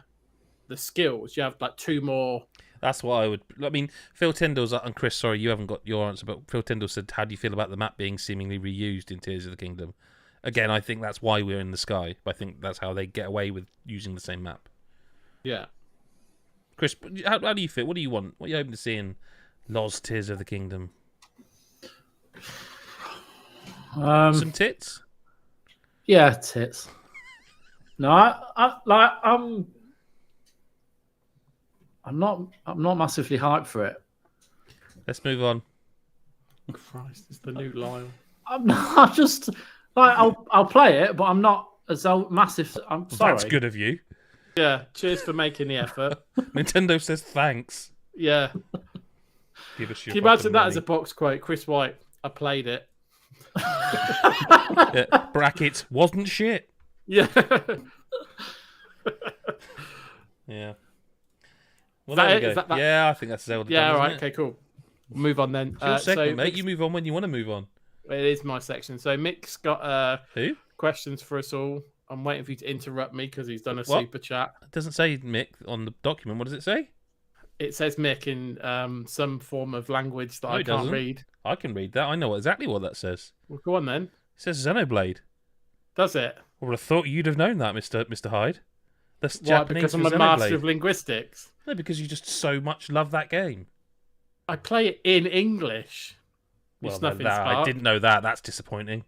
skills? You have like 2 more. That's what I would. I mean, Phil Tyndall's and Chris. Sorry, you haven't got your answer, but Phil Tyndall said, "How do you feel about the map being seemingly reused in Tears of the Kingdom?" Again, I think that's why we're in the sky. I think that's how they get away with using the same map. Yeah. Chris, how do you feel? What do you want? What are you hoping to see in Loz Tears of the Kingdom? Some tits? Yeah, tits. No, I'm not massively hyped for it. Let's move on. Christ, it's the new Lyle. I'm not just like I'll play it, but I'm not as massive. I'm sorry. That's good of you. Yeah, cheers for making the effort. Nintendo says thanks. Yeah. Give us your. Can you imagine that as a box quote? Chris White, I played it. Brackets wasn't shit. Yeah. Yeah. Well, there we go. Yeah, I think that's Zelda. Yeah, all right. It? Okay, cool. We'll move on then. It's your segment, mate. You move on when you want to move on. It is my section. So Mick's got questions for us all. I'm waiting for you to interrupt me because he's done a super chat. It doesn't say Mick on the document. What does it say? It says Mick in some form of language that I can't read. I can read that. I know exactly what that says. Well, go on then. It says Xenoblade. Does it? I would have thought you'd have known that, Mr. Hyde. That's Why? Japanese Because I'm a Xenoblade. master of linguistics. No, because you just so much love that game. I play it in English. Well, I didn't know that. That's disappointing.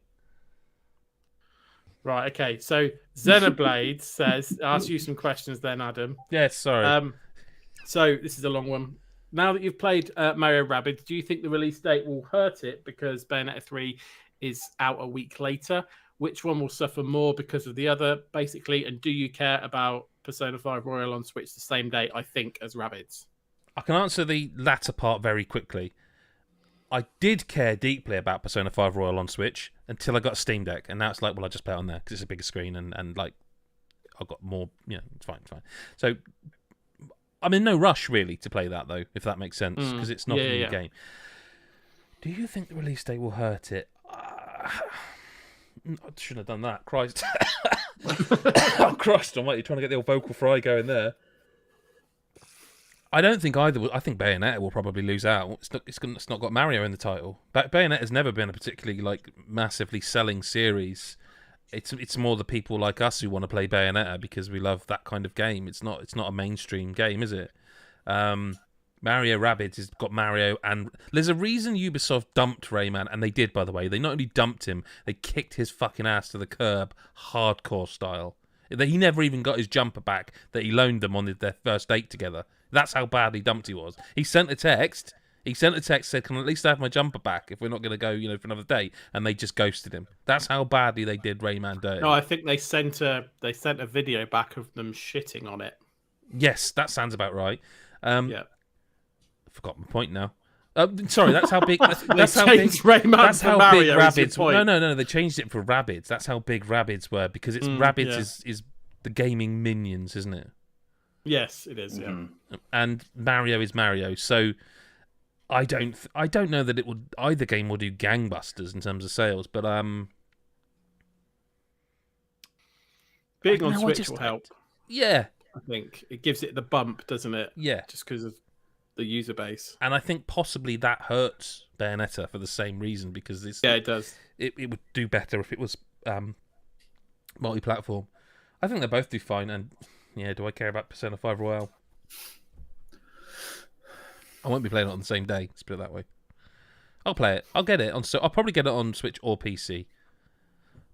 Right, okay. So Xenoblade says, ask you some questions then, Adam. Yes, sorry. So this is a long one. Now that you've played Mario Rabbids, do you think the release date will hurt it because Bayonetta 3 is out a week later? Which one will suffer more because of the other, basically? And do you care about Persona 5 Royal on Switch the same day, I think, as Rabbids? I can answer the latter part very quickly. I did care deeply about Persona 5 Royal on Switch until I got a Steam Deck, and now it's like, well, I just play it on there because it's a bigger screen and like I've got more, it's fine. So I'm in no rush really to play that though, if that makes sense, because it's not a new game. Do you think the release date will hurt it? I shouldn't have done that. Christ. Oh, Christ almighty, you're trying to get the old vocal fry going there. I don't think either. I think Bayonetta will probably lose out. It's not got Mario in the title. Bayonetta's never been a particularly like massively selling series. It's more the people like us who want to play Bayonetta because we love that kind of game. It's not a mainstream game, is it? Mario Rabbids has got Mario, and there's a reason Ubisoft dumped Rayman, and they did, by the way. They not only dumped him, they kicked his fucking ass to the curb, hardcore style. He never even got his jumper back that he loaned them on their first date together. That's how badly dumped he was. He sent a text. Said, "Can I at least have my jumper back if we're not going to go, for another day?" And they just ghosted him. That's how badly they did Rayman dirty. No, I think they sent a video back of them shitting on it. Yes, that sounds about right. Yeah. I forgot my point now. Sorry, that's how big. That's how big. Rayman That's how Mario big Rabbids. No. They changed it for Rabbids. That's how big Rabbids were because it's Rabbids is the gaming minions, isn't it? Yes, it is. Yeah. And Mario is Mario. So I don't know that either game will do gangbusters in terms of sales, but being on Switch will help. Yeah, I think it gives it the bump, doesn't it? Yeah, just because of the user base. And I think possibly that hurts Bayonetta for the same reason because it does. It would do better if it was multi-platform. I think they both do fine. And yeah, do I care about Persona 5 Royal? I won't be playing it on the same day. Let's put it that way. I'll play it. I'll get it on. So I'll probably get it on Switch or PC.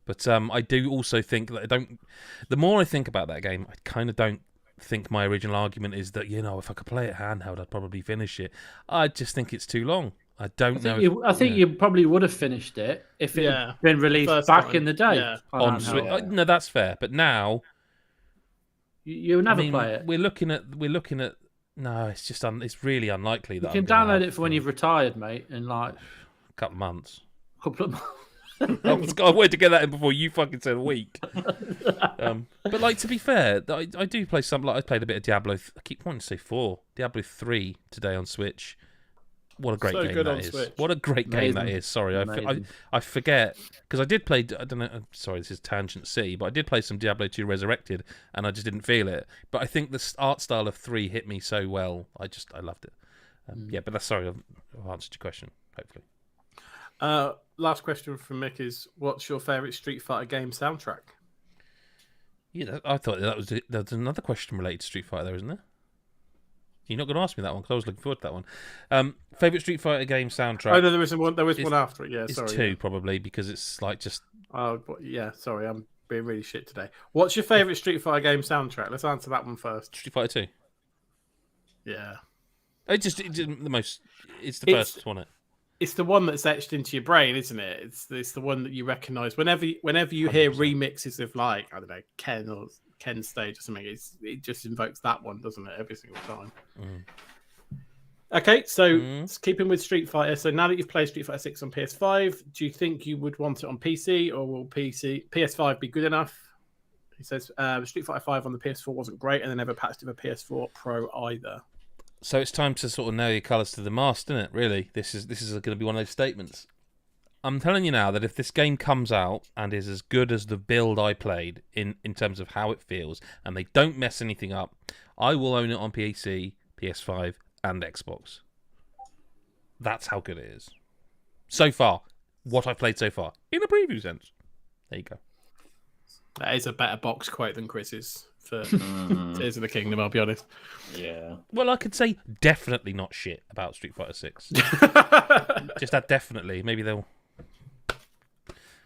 But I do also think that the more I think about that game, I kind of don't think my original argument is that, if I could play it handheld, I'd probably finish it. I just think it's too long. I don't know. I think you probably would have finished it if it had been released back in the day on Switch. No, that's fair. But now you'll never play it. We're looking at. No, it's just it's really unlikely that you can download it for when you've retired, mate, in like a couple of months. I wanted to get that in before you fucking said a week. But like, to be fair, I do play some. Like, I played a bit of Diablo. I keep wanting to say 4. Diablo 3 today on Switch. What a great game that is! Switch. What a great game that is! Sorry, I forget because I did play. I don't know. Sorry, this is Tangent City, but I did play some Diablo 2 Resurrected, and I just didn't feel it. But I think the art style of 3 hit me so well. I loved it. Yeah, but that's sorry. I've answered your question. Hopefully. Last question from Mick is: what's your favourite Street Fighter game soundtrack? Yeah, I thought there was another question related to Street Fighter, there, isn't there? You're not going to ask me that one because I was looking forward to that one. Favorite Street Fighter game soundtrack? Oh no, there was one. There was one after it. Yeah, sorry. It's 2 probably because it's like just. Oh yeah, sorry, I'm being really shit today. What's your favorite Street Fighter game soundtrack? Let's answer that one first. Street Fighter 2. Yeah. It's the most. It's the first one. It's the one that's etched into your brain, isn't it? It's the one that you recognise whenever you 100%. Hear remixes of like I don't know Ken stage or something. It just invokes that one, doesn't it? Every single time. Okay, so keeping with Street Fighter. So now that you've played Street Fighter 6 on PS5, do you think you would want it on PC, or will PS5 be good enough? He says Street Fighter 5 on the PS4 wasn't great, and they never patched it for PS4 Pro either. So it's time to sort of nail your colours to the mast, isn't it? Really, this is going to be one of those statements. I'm telling you now that if this game comes out and is as good as the build I played in terms of how it feels, and they don't mess anything up, I will own it on PC, PS5, and Xbox. That's how good it is. So far, what I've played so far, in a preview sense. There you go. That is a better box quote than Chris's for Tears of the Kingdom, I'll be honest. Yeah. Well, I could say definitely not shit about Street Fighter 6. Just that definitely. Maybe they'll...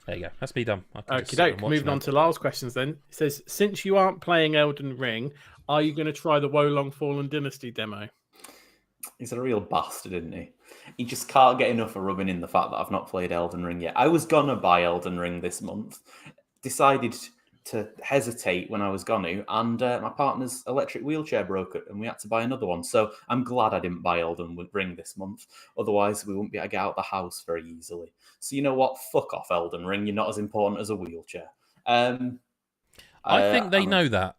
There you go. That's me done. Okay, moving on to Lyle's questions then. It says, since you aren't playing Elden Ring, are you going to try the Wolong Fallen Dynasty demo? He's a real bastard, isn't he? He just can't get enough of rubbing in the fact that I've not played Elden Ring yet. I was going to buy Elden Ring this month. Decided to hesitate when I was going to, and my partner's electric wheelchair broke it, and we had to buy another one. So I'm glad I didn't buy Elden Ring this month. Otherwise, we wouldn't be able to get out of the house very easily. So you know what? Fuck off, Elden Ring. You're not as important as a wheelchair. I think they know that.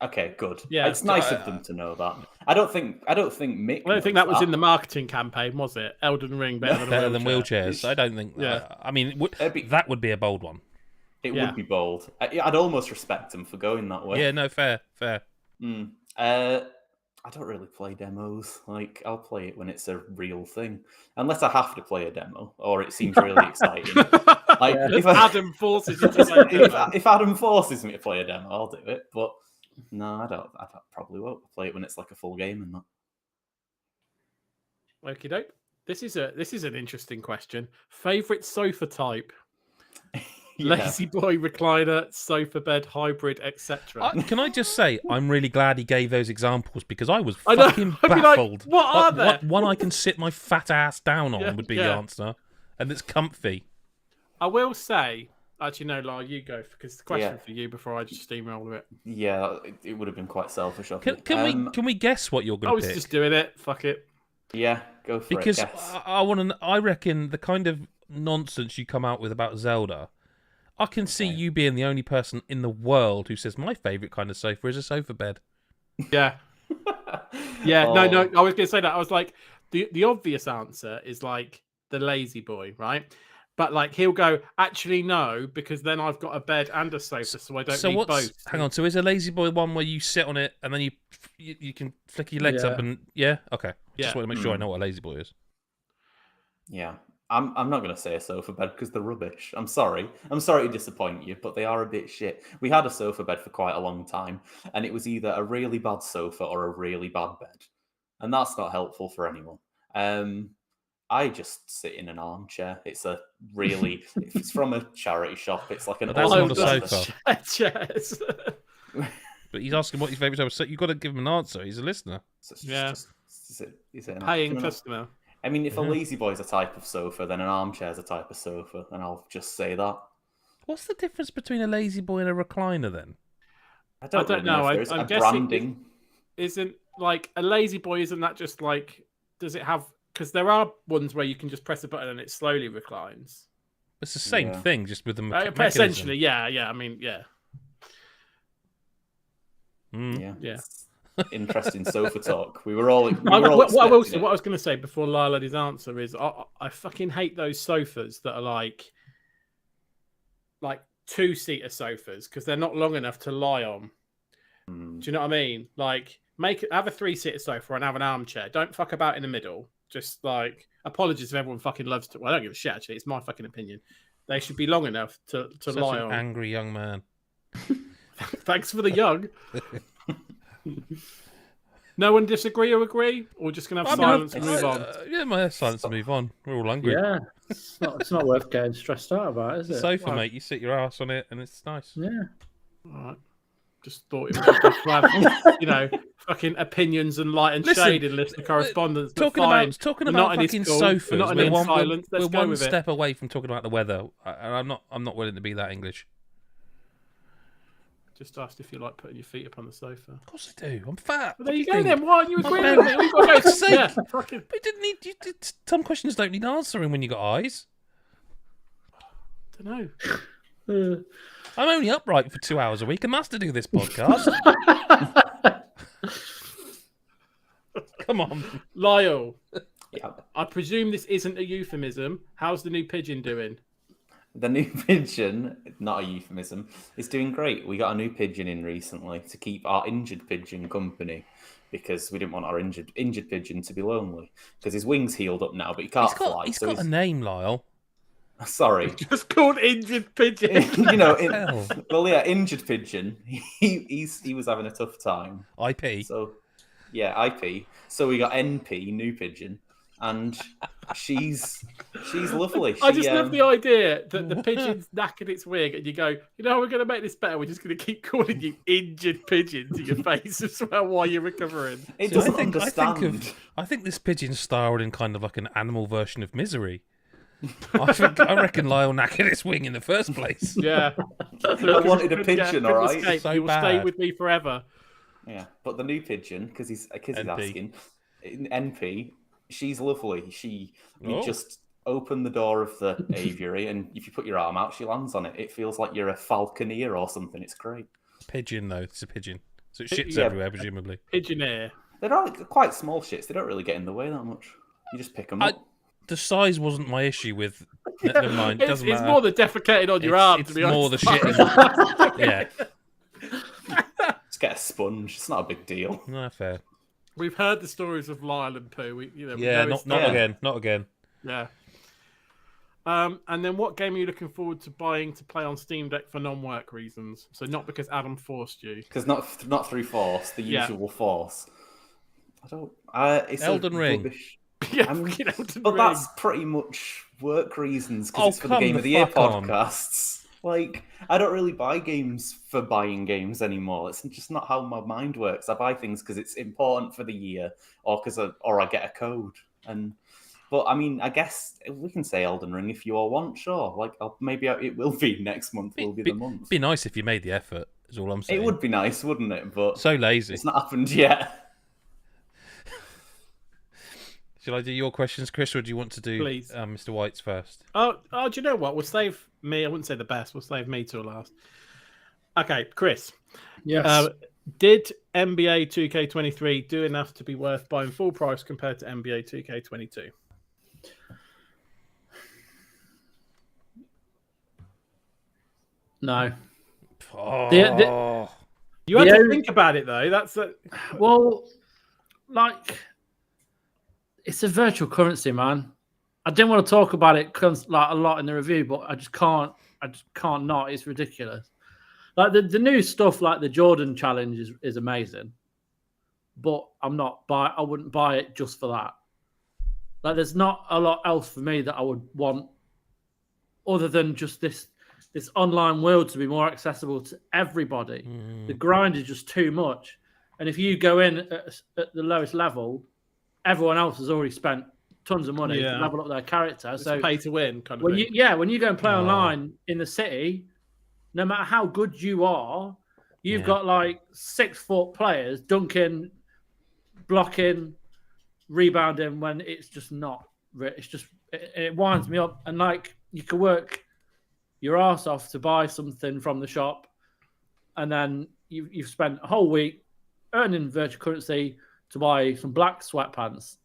Okay, good. Yeah, it's nice of them to know that. I don't think Mick. I don't think that was in the marketing campaign, was it? Elden Ring better than wheelchairs. I don't think. Yeah. I mean, that would be a bold one. It would be bold. I'd almost respect them for going that way. Yeah, no, fair. I don't really play demos. Like, I'll play it when it's a real thing, unless I have to play a demo or it seems really exciting. Like, if Adam forces you to play if Adam forces me to play a demo, I'll do it. But no, I don't. I probably won't play it when it's like a full game and that. Okie doke. This is an interesting question. Favorite sofa type. Yeah. Lazy boy, recliner, sofa bed, hybrid, etc. Can I just say, I'm really glad he gave those examples because I was fucking baffled. Like, what are they? One I can sit my fat ass down on would be the answer, and it's comfy. I will say, actually, no, Lyle, you go because the question for you before I just steamroll it. Yeah, it would have been quite selfish of me. Can we guess what you're going to pick? I was just doing it. Fuck it. Yeah, go for it. Because I reckon the kind of nonsense you come out with about Zelda. I can see you being the only person in the world who says my favourite kind of sofa is a sofa bed. Yeah. Yeah, no, I was going to say that. I was like, the obvious answer is like the lazy boy, right? But like he'll go, actually no, because then I've got a bed and a sofa, so I don't need both. Hang on, so is a lazy boy one where you sit on it and then you can flick your legs up and okay. Just want to make sure I know what a lazy boy is. Yeah. I'm not going to say a sofa bed because they're rubbish. I'm sorry to disappoint you, but they are a bit shit. We had a sofa bed for quite a long time, and it was either a really bad sofa or a really bad bed, and that's not helpful for anyone. I just sit in an armchair. It's a really, if it's from a charity shop, it's like an But that's not a sofa. Chairs. But he's asking what his favourite sofa. So you've got to give him an answer. He's a listener. So it's Yeah. is it Paying customer. I mean, if a lazy boy is a type of sofa, then an armchair is a type of sofa, and I'll just say that. What's the difference between a lazy boy and a recliner then? I don't really know. if I'm a guessing branding. Isn't like a lazy boy? Isn't that just like? Does it have? Because there are ones where you can just press a button and it slowly reclines. It's the same thing, just with the mechanism. Essentially, yeah. I mean, yeah. Yeah. Interesting sofa talk. We were all. What I was going to say before Lyle had his answer is I fucking hate those sofas that are like 2-seater sofas because they're not long enough to lie on. Do you know what I mean? Like, have a 3-seater sofa and have an armchair. Don't fuck about in the middle. Just like, apologies if everyone fucking loves to. Well, I don't give a shit. Actually, it's my fucking opinion. They should be long enough to Such lie an on. Angry young man. Thanks for the young. No one disagree or agree? Or just going to have silence and move on? Yeah, my silence and move on. We're all hungry. Yeah, it's not worth getting stressed out about, is it? Sofa, mate. You sit your ass on it and it's nice. Yeah. All right. Just thought it was good to have, fucking opinions and light and shade in listener correspondence. Talking about fucking sofas. We're one step away from talking about the weather, and I'm not willing to be that English. Just asked if you like putting your feet up on the sofa. Of course I do. I'm fat. Well, there you go then. Why aren't you agreeing with me? We didn't need. Some questions don't need answering when you got eyes. I don't know. I'm only upright for 2 hours a week. I must do this podcast. Come on, Lyle. Yeah. I presume this isn't a euphemism. How's the new pigeon doing? The new pigeon, not a euphemism, is doing great. We got a new pigeon in recently to keep our injured pigeon company because we didn't want our injured pigeon to be lonely because his wings healed up now, but he can't fly. He's got a name, Lyle. Sorry. Just called injured pigeon. Injured pigeon. He was having a tough time. IP. So, yeah, IP. So we got NP, new pigeon, and she's lovely. I just love the idea that the pigeon's knackered its wing, and you go, we're going to make this better. We're just going to keep calling you injured pigeon to your face as well while you're recovering. It doesn't understand. I think this pigeon starred in kind of like an animal version of Misery. I reckon Lyle knackered its wing in the first place. Yeah. I wanted a pigeon, all right? So you will stay with me forever. Yeah, but the new pigeon, because he's asking, NP, she's lovely. You just open the door of the aviary, and if you put your arm out, she lands on it. It feels like you're a falconer or something. It's great. Pigeon, though. It's a pigeon. So it shits everywhere, presumably. Pigeoneer. They're quite small shits. They don't really get in the way that much. You just pick them up. The size wasn't my issue with. Never mind. It doesn't matter. It's more the defecating on your arm, to be honest. More the shit. Yeah. Just get a sponge. It's not a big deal. No, fair. We've heard the stories of Lyle and Pooh. Not again. Not again. Yeah. And then what game are you looking forward to buying to play on Steam Deck for non-work reasons? So not because Adam forced you. Because not through force, the usual force. I don't. It's Elden Ring. Rubbish. Yeah, but that's pretty much work reasons because it's for the Game of the Year podcasts. Like, I don't really buy games for buying games anymore. It's just not how my mind works. I buy things because it's important for the year, or I get a code. But I mean, I guess we can say Elden Ring if you all want. Sure, like maybe it will be next month. Will be the month. Be nice if you made the effort. Is all I'm saying. It would be nice, wouldn't it? But so lazy. It's not happened yet. Shall I do your questions, Chris, or do you want to do Mr. White's first? Oh, do you know what? We'll save me. I wouldn't say the best. We'll save me till last. Okay, Chris. Yes. Did NBA 2K23 do enough to be worth buying full price compared to NBA 2K22? No. Oh. You had to think about it, though. That's well, like... It's a virtual currency, man. I didn't want to talk about it like a lot in the review, but I just can't not. It's ridiculous. Like the new stuff, like the Jordan challenge, is amazing. But I wouldn't buy it just for that. Like, there's not a lot else for me that I would want other than just this online world to be more accessible to everybody. The grind is just too much. And if you go in at the lowest level, everyone else has already spent tons of money to level up their character. It's so pay to win kind of when thing. When you go and play online in the city, no matter how good you are, you've got like 6-foot players dunking, blocking, rebounding when it's just not. It's just it winds me up. And like, you could work your arse off to buy something from the shop, and then you've spent a whole week earning virtual currency to buy some black sweatpants,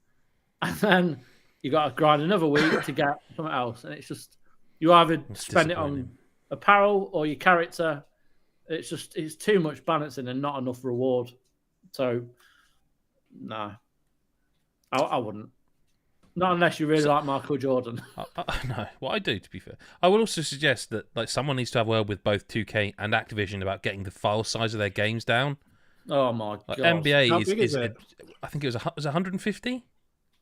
and then you got to grind another week to get something else. And it's just, you either spend it on apparel or your character. It's too much balancing and not enough reward. So no, I wouldn't. Not unless you really like Michael Jordan. No, what I do, to be fair. I would also suggest that like someone needs to have a word with both 2K and Activision about getting the file size of their games down. Oh my god! NBA is I think it was 150.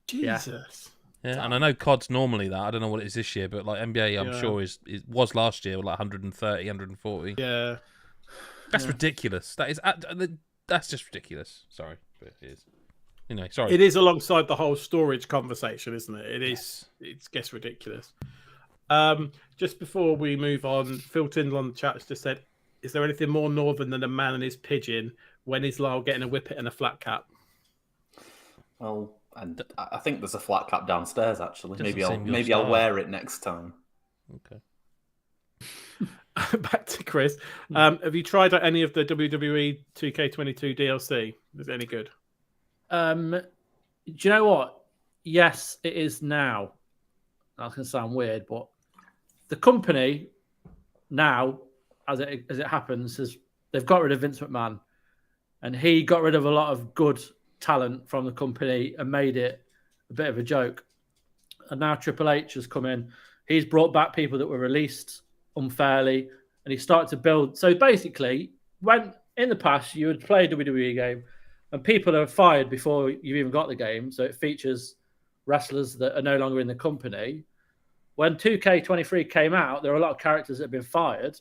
Jesus. Yeah, and I know COD's normally that. I don't know what it is this year, but like NBA, I'm sure it was last year like 130, 140. Yeah, that's ridiculous. That's just ridiculous. Sorry, but it is. Anyway, sorry. It is alongside the whole storage conversation, isn't it? It is. It gets ridiculous. Just before we move on, Phil Tyndall on the chat just said, "Is there anything more northern than a man and his pigeon? When is Lyle getting a whippet and a flat cap?" Well, and I think there's a flat cap downstairs. Actually, maybe I'll wear it next time. Okay. Back to Chris. Have you tried out any of the WWE 2K22 DLC? Is it any good? Do you know what? Yes, it is now. That's going to sound weird, but the company now, as it happens, they've got rid of Vince McMahon, and he got rid of a lot of good talent from the company and made it a bit of a joke. And now Triple H has come in. He's brought back people that were released unfairly, and he started to build. So basically, when in the past you would play a WWE game, and people are fired before you've even got the game, so it features wrestlers that are no longer in the company. When 2K23 came out, there were a lot of characters that had been fired,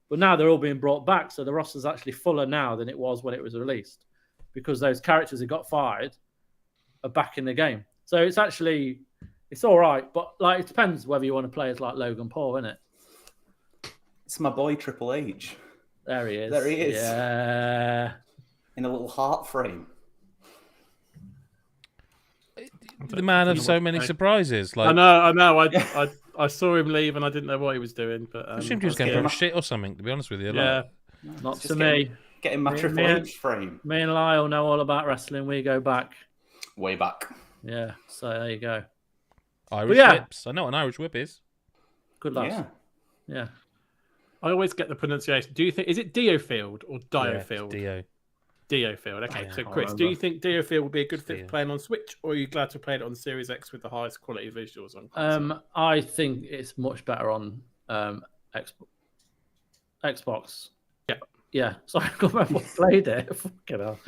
but now they're all being brought back, so the roster's actually fuller now than it was when it was released, because those characters that got fired are back in the game. So it's all right, but like it depends whether you want to play as like Logan Paul, innit? It's my boy Triple H. There he is. There he is. Yeah. In a little heart frame. The man of so many surprises. Like, I know. I saw him leave and I didn't know what he was doing. But I assumed he was going for a shit or something, to be honest with you. Yeah. Not to me. Getting my Triple H frame. Me and Lyle know all about wrestling. We go back. Way back. Yeah, so there you go. Irish whips. I know what an Irish whip is. Good lads. Yeah. I always get the pronunciation. Do you think, is it DioField or DioField? Yeah, DioField. Okay, Yeah, so Chris, do you think DioField would be a good fit for playing on Switch, or are you glad to play it on Series X with the highest quality visuals on console? I think it's much better on Xbox. Yeah. Sorry, I can't remember what played it. Fucking hell.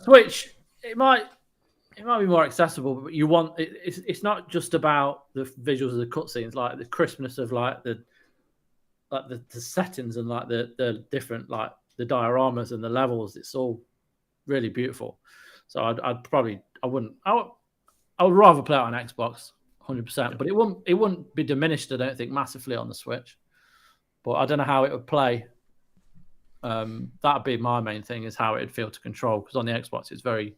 Switch, it might be more accessible, but you want it's not just about the visuals of the cutscenes, like the crispness of like the settings and like the different like the dioramas and the levels. It's all really beautiful. So I would rather play it on Xbox 100%, but it wouldn't be diminished, I don't think, massively on the Switch. But I don't know how it would play. That'd be my main thing, is how it'd feel to control, because on the Xbox it's very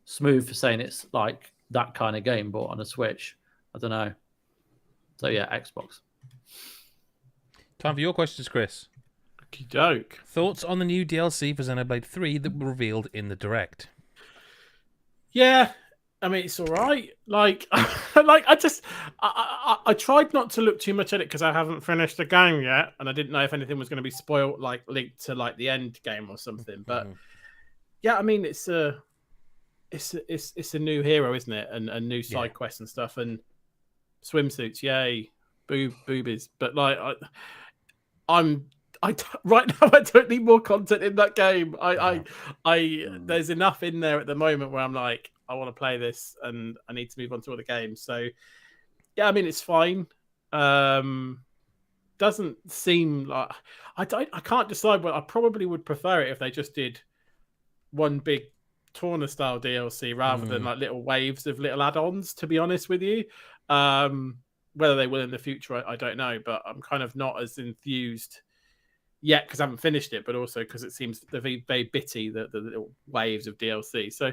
smooth for saying it's like that kind of game, but on a Switch, I don't know. So yeah, Xbox. Time for your questions, Chris. Okey-doke. Thoughts on the new DLC for Xenoblade 3 that were revealed in the Direct? Yeah, I mean, it's all right. Like, I tried not to look too much at it because I haven't finished the game yet, and I didn't know if anything was going to be spoiled, like linked to like the end game or something. But yeah, I mean, it's a new hero, isn't it? And new side quests and stuff, and swimsuits, yay, boobies. But like, right now I don't need more content in that game. There's enough in there at the moment where I'm like, I want to play this, and I need to move on to other games. So, yeah, I mean, it's fine. Doesn't seem like I can't decide. But I probably would prefer it if they just did one big tournament style DLC rather than like little waves of little add-ons. To be honest with you, whether they will in the future, I don't know. But I'm kind of not as enthused yet because I haven't finished it, but also because it seems very, very bitty the little waves of DLC. So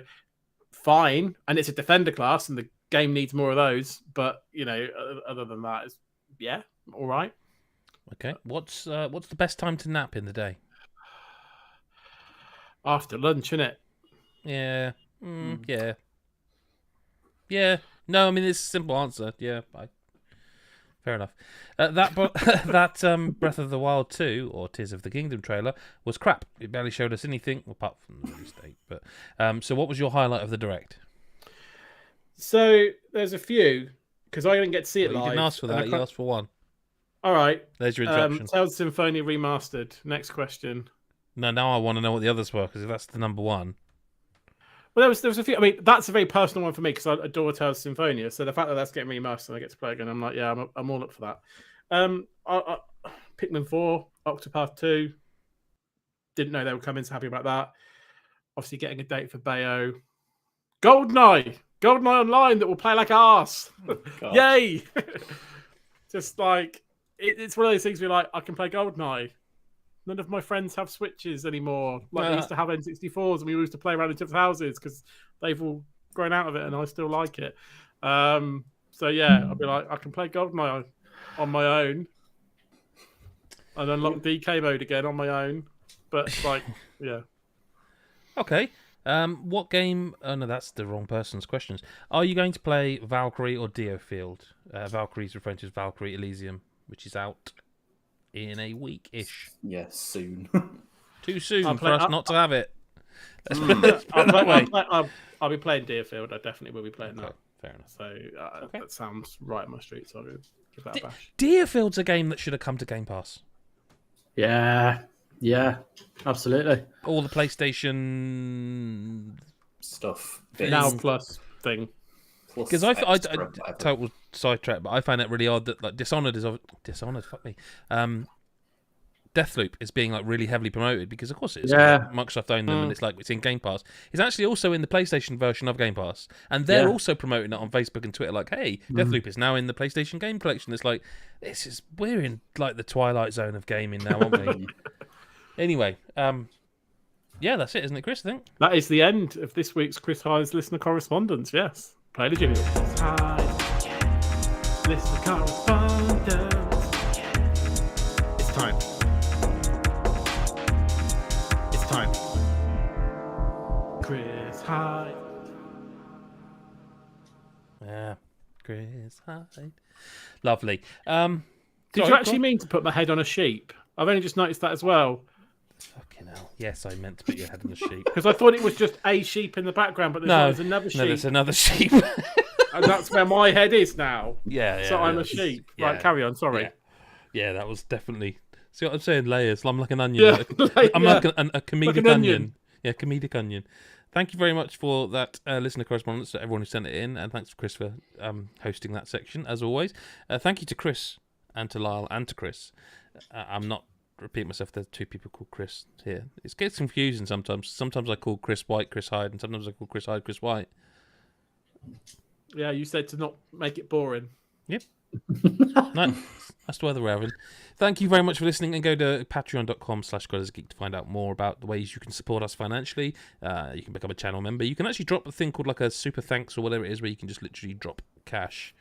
fine, and it's a defender class, and the game needs more of those. But other than that, it's all right. Okay, what's the best time to nap in the day? After lunch, innit? Yeah, yeah. No, I mean it's a simple answer. Yeah, fair enough. That Breath of the Wild 2 or Tears of the Kingdom trailer was crap. It barely showed us anything apart from the release date. But so what was your highlight of the Direct? So there's a few because I didn't get to see it live. You didn't ask for that. You asked for one. All right. There's your interruption. Tales of Symphonia remastered. Next question. No, now I want to know what the others were because if that's the number one. Well, there was a few. I mean, that's a very personal one for me because I adore Tales of Symphonia. So the fact that that's getting remastered and I get to play again, I'm like, yeah, I'm all up for that. Pikmin 4, Octopath 2. Didn't know they were coming, so happy about that. Obviously, getting a date for Bayo. GoldenEye Online that will play like arse. Oh, yay! Just like it's one of those things where like I can play GoldenEye. None of my friends have Switches anymore. Like they used to have N64s, and we used to play around each other's houses because they've all grown out of it, and I still like it. So yeah, I'll be like, I can play GoldenEye on my own, and unlock DK mode again on my own. But like, yeah. Okay. What game? Oh no, that's the wrong person's questions. Are you going to play Valkyrie or DioField? Valkyrie's referring to as Valkyrie Elysium, which is out in a week-ish. Yes, soon. Too soon for us not to have it. I'll be playing DioField. I definitely will be playing that. Fair enough. So that sounds right up my street. So I'll give that a bash. DioField's a game that should have come to Game Pass. Yeah, absolutely. All the PlayStation stuff. Now Plus thing. Because I total sidetrack, but I find it really odd that like Dishonored. Fuck me. Deathloop is being like really heavily promoted because of course it is. Yeah. Microsoft own them and it's in Game Pass. It's actually also in the PlayStation version of Game Pass, and they're also promoting it on Facebook and Twitter. Like, hey, Deathloop is now in the PlayStation Game Collection. It's like we're in like the twilight zone of gaming now, aren't we? Anyway, that's it, isn't it, Chris? I think that is the end of this week's Chris Hyde's listener correspondence. Yes, play the jingle. Listener correspondence. It's time. It's time. Chris Hyde. Yeah, Chris Hyde. Lovely. Did you actually mean to put my head on a sheep? I've only just noticed that as well. Fucking hell. Yes, I meant to put your head on the sheep. Because I thought it was just a sheep in the background, but there's another sheep. No, there's another sheep. And that's where my head is now. Yeah. So I'm a sheep. Yeah. Right, carry on. Sorry. Yeah, that was definitely... See what I'm saying? Layers. I'm like an onion. I'm like a comedic like an onion. Yeah, comedic onion. Thank you very much for that listener correspondence to everyone who sent it in. And thanks to Chris for hosting that section, as always. Thank you to Chris and to Lyle and to Chris. I'm not... repeat myself, there's two people called Chris here. It gets confusing sometimes. Sometimes I call Chris White Chris Hyde, and sometimes I call Chris Hyde Chris White. Yeah, you said to not make it boring. Yep. No, that's the weather we're having. Thank you very much for listening, and go to patreon.com/GodIsGeek to find out more about the ways you can support us financially. You can become a channel member. You can actually drop a thing called like a super thanks or whatever it is, where you can just literally drop cash.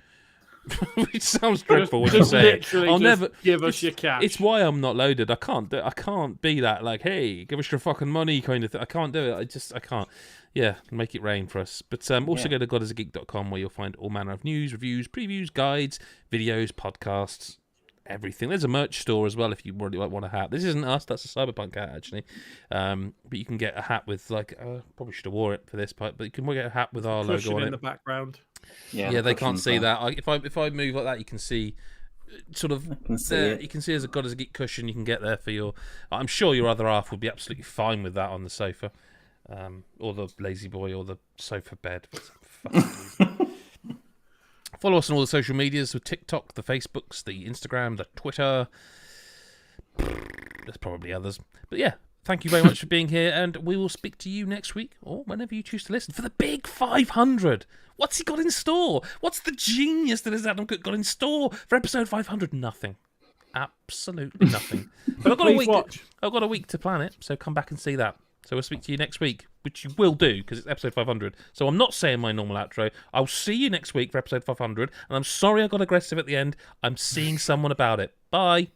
Which sounds dreadful when you say it. I'll never give us your cash. It's why I'm not loaded. I can't be that like, hey, give us your fucking money kind of thing. I can't do it. I can't. Yeah, make it rain for us. But also go to godisageek.com where you'll find all manner of news, reviews, previews, guides, videos, podcasts, everything. There's a merch store as well if you really want a hat. This isn't us. That's a Cyberpunk hat actually. But you can get a hat with like probably should have wore it for this part, but you can get a hat with our logo on it in the background. Yeah, they can't see that. If I move like that, you can see sort of there. You can see as a God as a Geek cushion. You can get there for your. I'm sure your other half would be absolutely fine with that on the sofa. or the lazy boy, or the sofa bed. For some fucking reason. Follow us on all the social medias, with TikTok, the Facebooks, the Instagram, the Twitter. There's probably others. But yeah, thank you very much for being here, and we will speak to you next week, or whenever you choose to listen, for the big 500. What's he got in store? What's the genius that has Adam Cook got in store for episode 500? Nothing. Absolutely nothing. But I've got a week to plan it, so come back and see that. So we'll speak to you next week, which you will do, because it's episode 500. So I'm not saying my normal outro. I'll see you next week for episode 500, and I'm sorry I got aggressive at the end. I'm seeing someone about it. Bye.